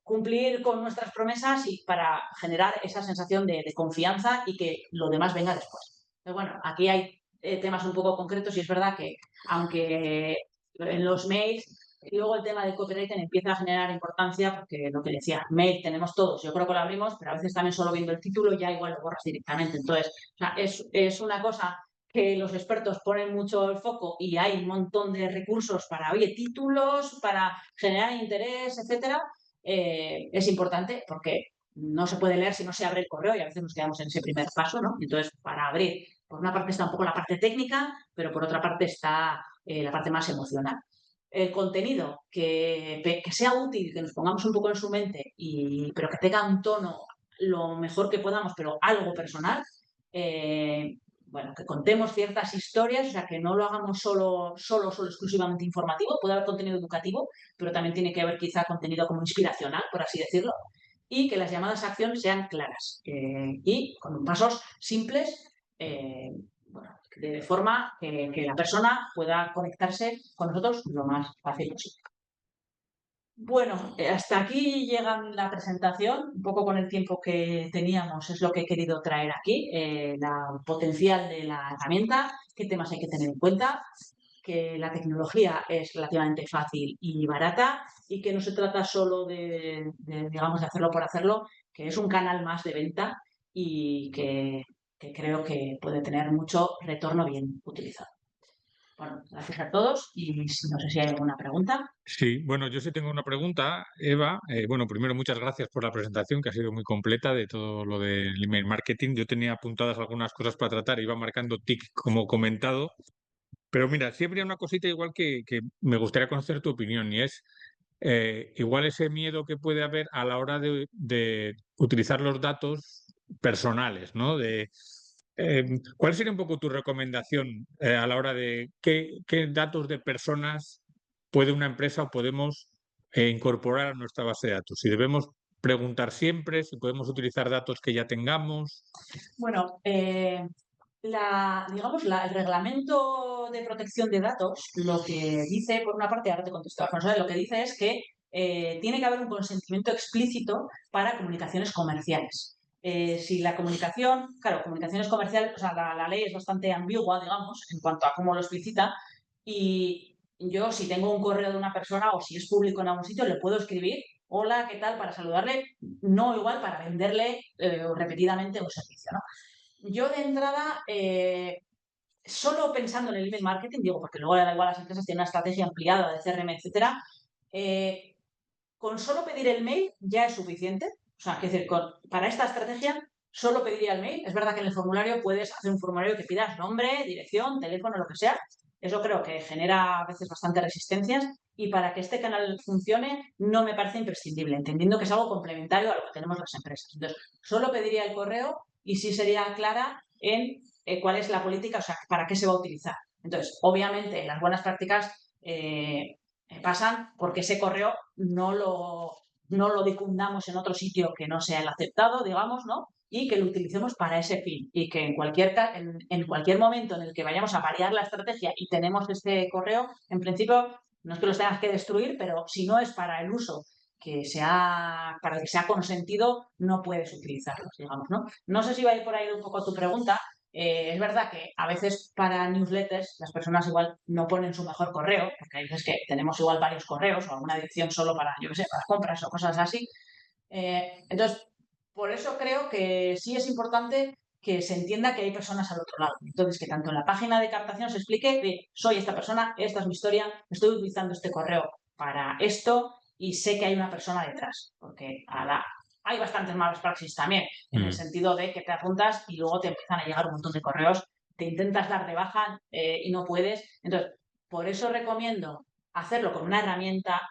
cumplir con nuestras promesas y para generar esa sensación de confianza y que lo demás venga después. Pero bueno, aquí hay temas un poco concretos y es verdad que aunque en los mails y luego el tema del copywriting empieza a generar importancia porque lo que decía, mail tenemos todos, yo creo que lo abrimos, pero a veces también solo viendo el título ya igual lo borras directamente. Entonces, o sea, es una cosa que los expertos ponen mucho el foco y hay un montón de recursos para, oye, títulos, para generar interés, etcétera. Es importante porque no se puede leer si no se abre el correo y a veces nos quedamos en ese primer paso, ¿no? Entonces, para abrir, por una parte está un poco la parte técnica, pero por otra parte está la parte más emocional. El contenido que sea útil, que nos pongamos un poco en su mente, pero que tenga un tono lo mejor que podamos, pero algo personal, bueno, que contemos ciertas historias, o sea, que no lo hagamos solo exclusivamente informativo, puede haber contenido educativo, pero también tiene que haber quizá contenido como inspiracional, por así decirlo, y que las llamadas a acción sean claras y con pasos simples, bueno, de forma que la persona pueda conectarse con nosotros lo más fácil posible. Bueno, hasta aquí llega la presentación, un poco con el tiempo que teníamos, es lo que he querido traer aquí, la potencial de la herramienta, qué temas hay que tener en cuenta, que la tecnología es relativamente fácil y barata y que no se trata solo digamos, de hacerlo por hacerlo, que es un canal más de venta y que creo que puede tener mucho retorno bien utilizado. Bueno, gracias a todos y no sé si hay alguna pregunta. Sí, bueno, yo sí tengo una pregunta, Eva. Bueno, primero, muchas gracias por la presentación, que ha sido muy completa de todo lo del email marketing. Yo tenía apuntadas algunas cosas para tratar, iba marcando tic como comentado. Pero mira, siempre hay una cosita igual que me gustaría conocer tu opinión y es igual ese miedo que puede haber a la hora de utilizar los datos personales, ¿no? ¿Cuál sería un poco tu recomendación a la hora de qué datos de personas puede una empresa o podemos incorporar a nuestra base de datos? Si debemos preguntar siempre, si podemos utilizar datos que ya tengamos. Bueno, digamos, el reglamento de protección de datos lo que dice, por una parte, ahora te contesto, Alfonso, lo que dice es que tiene que haber un consentimiento explícito para comunicaciones comerciales. Si la comunicación, claro, comunicaciones comerciales, o sea, la ley es bastante ambigua, digamos, en cuanto a cómo lo explicita, y yo si tengo un correo de una persona o si es público en algún sitio, le puedo escribir, hola, ¿qué tal? Para saludarle, no igual para venderle repetidamente un servicio, ¿no? Yo de entrada, solo pensando en el email marketing, digo, porque luego da igual las empresas tienen una estrategia ampliada de CRM, etcétera, con solo pedir el mail ya es suficiente. O sea, es decir, para esta estrategia solo pediría el mail. Es verdad que en el formulario puedes hacer un formulario que pidas nombre, dirección, teléfono, lo que sea. Eso creo que genera a veces bastantes resistencias y para que este canal funcione no me parece imprescindible, entendiendo que es algo complementario a lo que tenemos las empresas. Entonces, solo pediría el correo y sí sería clara en cuál es la política, o sea, para qué se va a utilizar. Entonces, obviamente, las buenas prácticas pasan porque ese correo no lo difundamos en otro sitio que no sea el aceptado, digamos, ¿no? Y que lo utilicemos para ese fin. Y que en cualquier momento en el que vayamos a variar la estrategia y tenemos este correo, en principio, no es que los tengas que destruir, pero si no es para el uso para el que sea consentido, no puedes utilizarlos, digamos, ¿no? No sé si va a ir por ahí un poco tu pregunta. Es verdad que a veces para newsletters las personas igual no ponen su mejor correo, porque hay veces que tenemos igual varios correos o alguna dirección solo para, yo qué sé, para compras o cosas así. Entonces, por eso creo que sí es importante que se entienda que hay personas al otro lado. Entonces, que tanto en la página de captación se explique que soy esta persona, esta es mi historia, estoy utilizando este correo para esto y sé que hay una persona detrás, porque hay bastantes malas praxis también, en el sentido de que te apuntas y luego te empiezan a llegar un montón de correos, te intentas dar de baja y no puedes. Entonces, por eso recomiendo hacerlo con una herramienta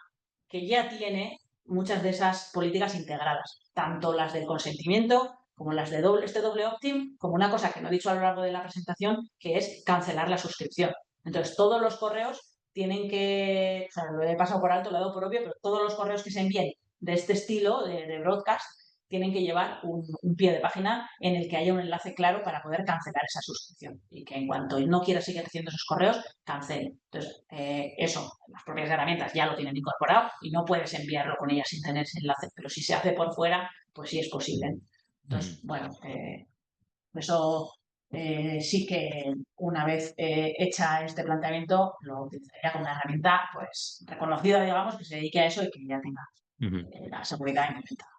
que ya tiene muchas de esas políticas integradas, tanto las del consentimiento como las de doble opt-in, como una cosa que no he dicho a lo largo de la presentación, que es cancelar la suscripción. Entonces, todos los correos tienen que, o sea, lo he pasado por alto, lo he dado por obvio, pero todos los correos que se envíen de este estilo, de broadcast, tienen que llevar un pie de página en el que haya un enlace claro para poder cancelar esa suscripción y que en cuanto no quiera seguir recibiendo esos correos, cancele. Entonces, eso, las propias herramientas ya lo tienen incorporado y no puedes enviarlo con ellas sin tener ese enlace, pero si se hace por fuera, pues sí es posible. Entonces, bueno, eso sí que una vez hecha este planteamiento lo utilizaría como una herramienta pues reconocida, digamos, que se dedique a eso y que ya tenga la seguridad implementada.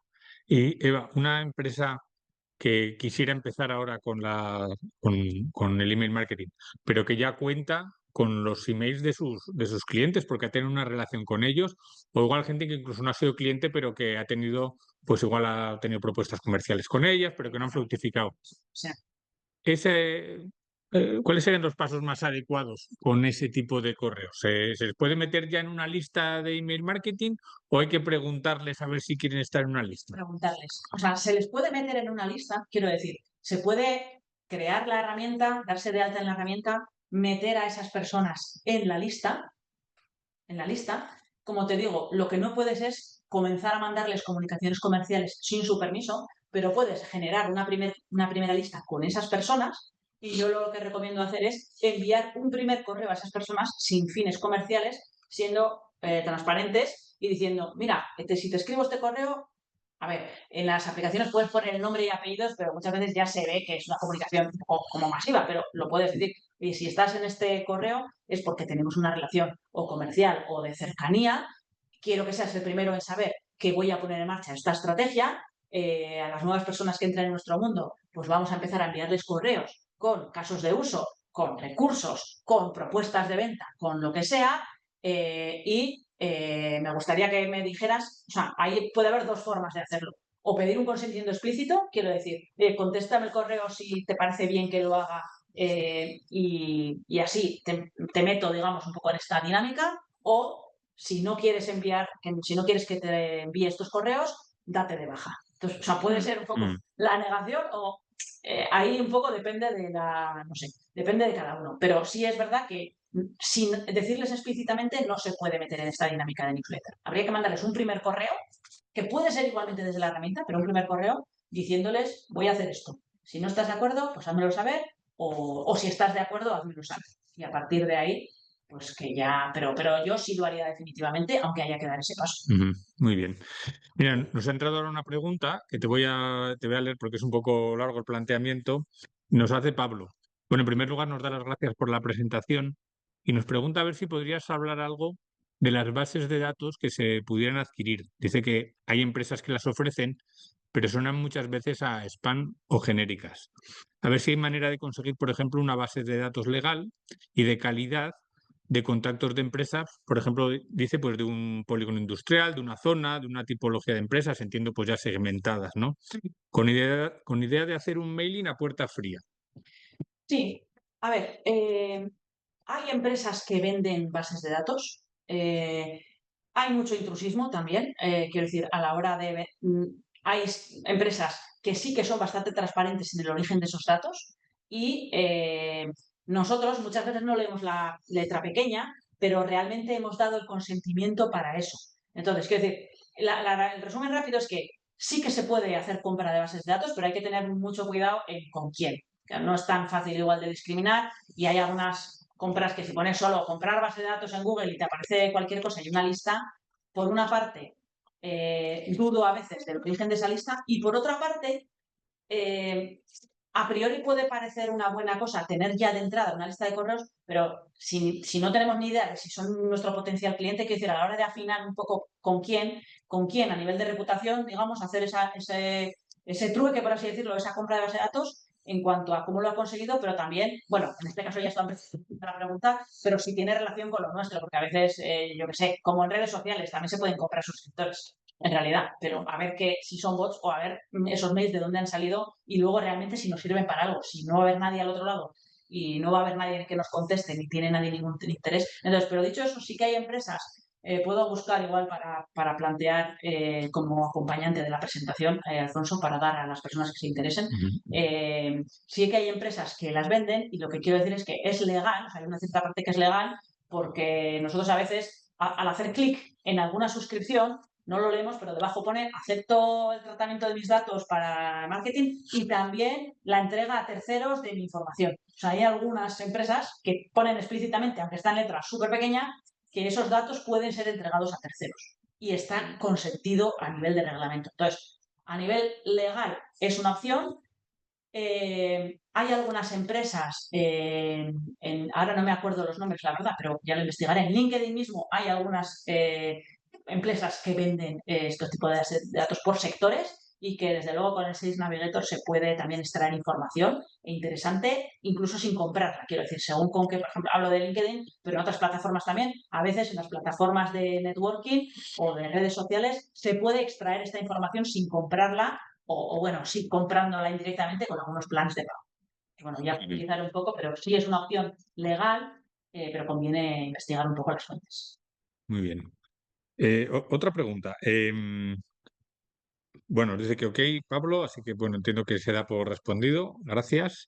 Y Eva, una empresa que quisiera empezar ahora con el email marketing, pero que ya cuenta con los emails de sus clientes porque ha tenido una relación con ellos, o igual gente que incluso no ha sido cliente, pero que ha tenido, pues igual ha tenido propuestas comerciales con ellas, pero que no han fructificado. Sí. Ese, ¿Cuáles serían los pasos más adecuados con ese tipo de correos? ¿Se les puede meter ya en una lista de email marketing o hay que preguntarles a ver si quieren estar en una lista? Preguntarles. O sea, se les puede meter en una lista, quiero decir, se puede crear la herramienta, darse de alta en la herramienta, meter a esas personas en la lista. Como te digo, lo que no puedes es comenzar a mandarles comunicaciones comerciales sin su permiso, pero puedes generar una primera lista con esas personas y yo lo que recomiendo hacer es enviar un primer correo a esas personas sin fines comerciales, siendo transparentes y diciendo, mira, si te escribo este correo, a ver, en las aplicaciones puedes poner el nombre y apellidos, pero muchas veces ya se ve que es una comunicación un poco como masiva, pero lo puedes decir. Y si estás en este correo es porque tenemos una relación o comercial o de cercanía. Quiero que seas el primero en saber que voy a poner en marcha esta estrategia. A las nuevas personas que entran en nuestro mundo, pues vamos a empezar a enviarles correos con casos de uso, con recursos, con propuestas de venta, con lo que sea, me gustaría que me dijeras, o sea, ahí puede haber dos formas de hacerlo. O pedir un consentimiento explícito, quiero decir, contéstame el correo si te parece bien que lo haga y así te meto, digamos, un poco en esta dinámica. O si no quieres si no quieres que te envíe estos correos, date de baja. Entonces, o sea, puede ser un poco la negación o ahí un poco depende de no sé, depende de cada uno. Pero sí es verdad que sin decirles explícitamente no se puede meter en esta dinámica de newsletter. Habría que mandarles un primer correo, que puede ser igualmente desde la herramienta, pero un primer correo diciéndoles voy a hacer esto. Si no estás de acuerdo, pues házmelo saber o si estás de acuerdo, házmelo saber. Y a partir de ahí, pues que ya, pero yo sí lo haría definitivamente, aunque haya que dar ese paso. Muy bien. Mira, nos ha entrado ahora una pregunta que te voy a leer porque es un poco largo el planteamiento. Nos hace Pablo. Bueno, en primer lugar, nos da las gracias por la presentación y nos pregunta a ver si podrías hablar algo de las bases de datos que se pudieran adquirir. Dice que hay empresas que las ofrecen, pero suenan muchas veces a spam o genéricas. A ver si hay manera de conseguir, por ejemplo, una base de datos legal y de calidad de contactos de empresas, por ejemplo, dice pues de un polígono industrial, de una zona, de una tipología de empresas, entiendo pues ya segmentadas, ¿no? Con idea de hacer un mailing a puerta fría. Sí, a ver, hay empresas que venden bases de datos. Hay mucho intrusismo también. Quiero decir, a la hora de... hay empresas que sí que son bastante transparentes en el origen de esos datos y nosotros muchas veces no leemos la letra pequeña, pero realmente hemos dado el consentimiento para eso. Entonces, quiero decir, el resumen rápido es que sí que se puede hacer compra de bases de datos, pero hay que tener mucho cuidado en con quién. No es tan fácil igual de discriminar y hay algunas compras que si pones solo comprar base de datos en Google y te aparece cualquier cosa y una lista, por una parte, dudo a veces del origen de esa lista y por otra parte, a priori puede parecer una buena cosa tener ya de entrada una lista de correos, pero si no tenemos ni idea de si son nuestro potencial cliente, quiero decir, a la hora de afinar un poco con quién a nivel de reputación, digamos, hacer ese trueque, por así decirlo, esa compra de base de datos en cuanto a cómo lo ha conseguido, pero también, bueno, en este caso ya está la pregunta, pero si tiene relación con lo nuestro, porque a veces, yo qué sé, como en redes sociales, también se pueden comprar suscriptores en realidad, pero a ver si son bots o a ver esos mails de dónde han salido y luego realmente si nos sirven para algo, si no va a haber nadie al otro lado y no va a haber nadie que nos conteste ni tiene nadie ningún interés. Entonces, pero dicho eso, sí que hay empresas Puedo buscar igual para plantear como acompañante de la presentación, Alfonso, para dar a las personas que se interesen. Sí que hay empresas que las venden y lo que quiero decir es que es legal, o sea, hay una cierta parte que es legal porque nosotros a veces, al hacer clic en alguna suscripción, no lo leemos, pero debajo pone acepto el tratamiento de mis datos para marketing y también la entrega a terceros de mi información. O sea, hay algunas empresas que ponen explícitamente, aunque está en letra súper pequeña, que esos datos pueden ser entregados a terceros y está consentido a nivel de reglamento. Entonces, a nivel legal es una opción. Hay algunas empresas, ahora no me acuerdo los nombres, la verdad, pero ya lo investigaré. En LinkedIn mismo hay algunas empresas que venden estos tipos de datos por sectores y que desde luego con el Sales Navigator se puede también extraer información interesante, incluso sin comprarla. Quiero decir, según con qué, por ejemplo, hablo de LinkedIn, pero en otras plataformas también, a veces en las plataformas de networking o de redes sociales se puede extraer esta información sin comprarla o bueno, sí, comprándola indirectamente con algunos planes de pago. Bueno, ya utilizaré un poco, pero sí es una opción legal, pero conviene investigar un poco las fuentes. Muy bien. Otra pregunta. Bueno, dice que ok, Pablo, así que bueno, entiendo que se da por respondido. Gracias.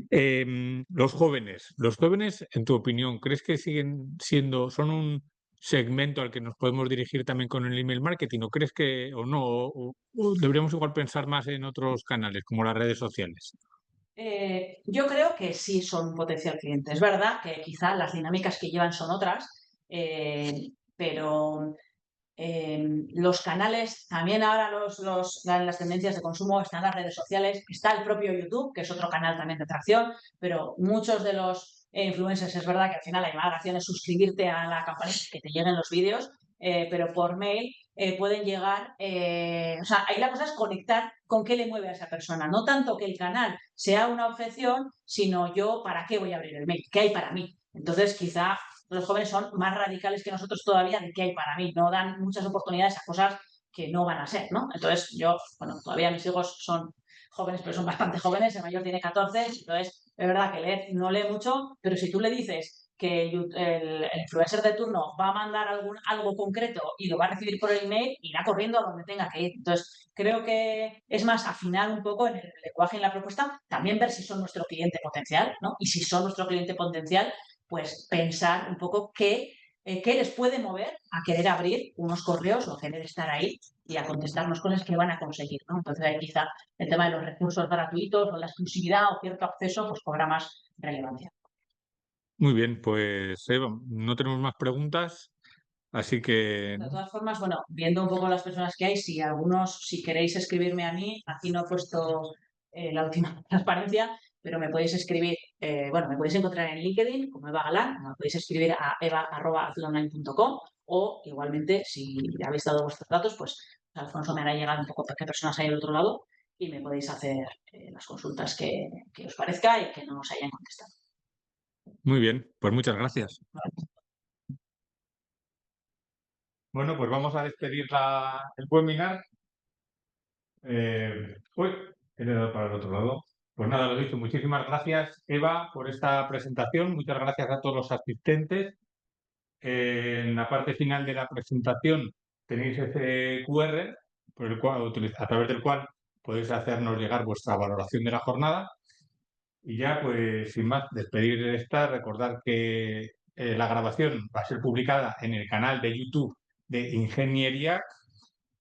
Los jóvenes, en tu opinión, ¿crees que siguen siendo, son un segmento al que nos podemos dirigir también con el email marketing? ¿O crees que, o no, o deberíamos igual pensar más en otros canales, como las redes sociales? Yo creo que sí son un potencial cliente. Es verdad que quizá las dinámicas que llevan son otras, pero los canales, también ahora las tendencias de consumo están las redes sociales, está el propio YouTube, que es otro canal también de atracción, pero muchos de los influencers, es verdad que al final la acción es suscribirte a la campanita que te lleguen los vídeos, pero por mail pueden llegar, o sea, ahí la cosa es conectar con qué le mueve a esa persona, no tanto que el canal sea una objeción, sino yo, ¿para qué voy a abrir el mail? ¿Qué hay para mí? Entonces, quizá los jóvenes son más radicales que nosotros todavía de qué hay para mí, no dan muchas oportunidades a cosas que no van a ser, ¿no? Entonces yo, bueno, todavía mis hijos son jóvenes, pero son bastante jóvenes, el mayor tiene 14, entonces es verdad que leer no lee mucho, pero si tú le dices que el influencer de turno va a mandar algo concreto y lo va a recibir por el email, irá corriendo a donde tenga que ir. Entonces, creo que es más afinar un poco en el lenguaje y en la propuesta, también ver si son nuestro cliente potencial, ¿no? Y si son nuestro cliente potencial, pues pensar un poco qué les puede mover a querer abrir unos correos o a querer estar ahí y a contestarnos cosas que van a conseguir, ¿no? Entonces ahí quizá el tema de los recursos gratuitos o la exclusividad o cierto acceso pues cobra más relevancia. Muy bien, pues Eva, no tenemos más preguntas, así que De todas formas, bueno, viendo un poco las personas que hay, si queréis escribirme a mí, aquí no he puesto la última transparencia, pero me podéis escribir, bueno, me podéis encontrar en LinkedIn como Eva Galán, me podéis escribir a eva@azulonline.com o igualmente, si habéis dado vuestros datos, pues Alfonso me hará llegar un poco qué personas hay al otro lado y me podéis hacer las consultas que os parezca y que no os hayan contestado. muy bien, pues muchas gracias. ¿Vale? Bueno, pues vamos a despedir el webinar. Uy, he dado para el otro lado. Pues nada, lo dicho, muchísimas gracias, Eva, por esta presentación. Muchas gracias a todos los asistentes. En la parte final de la presentación tenéis ese QR por el cual, a través del cual podéis hacernos llegar vuestra valoración de la jornada. Y ya, pues, sin más, despedir de esta, recordar que la grabación va a ser publicada en el canal de YouTube de Ingeniería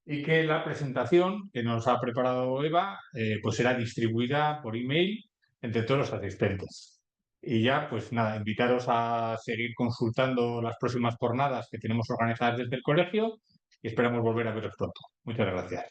y que la presentación que nos ha preparado Eva pues será distribuida por email entre todos los asistentes. Y ya, pues nada, invitaros a seguir consultando las próximas jornadas que tenemos organizadas desde el colegio y esperamos volver a veros pronto. Muchas gracias.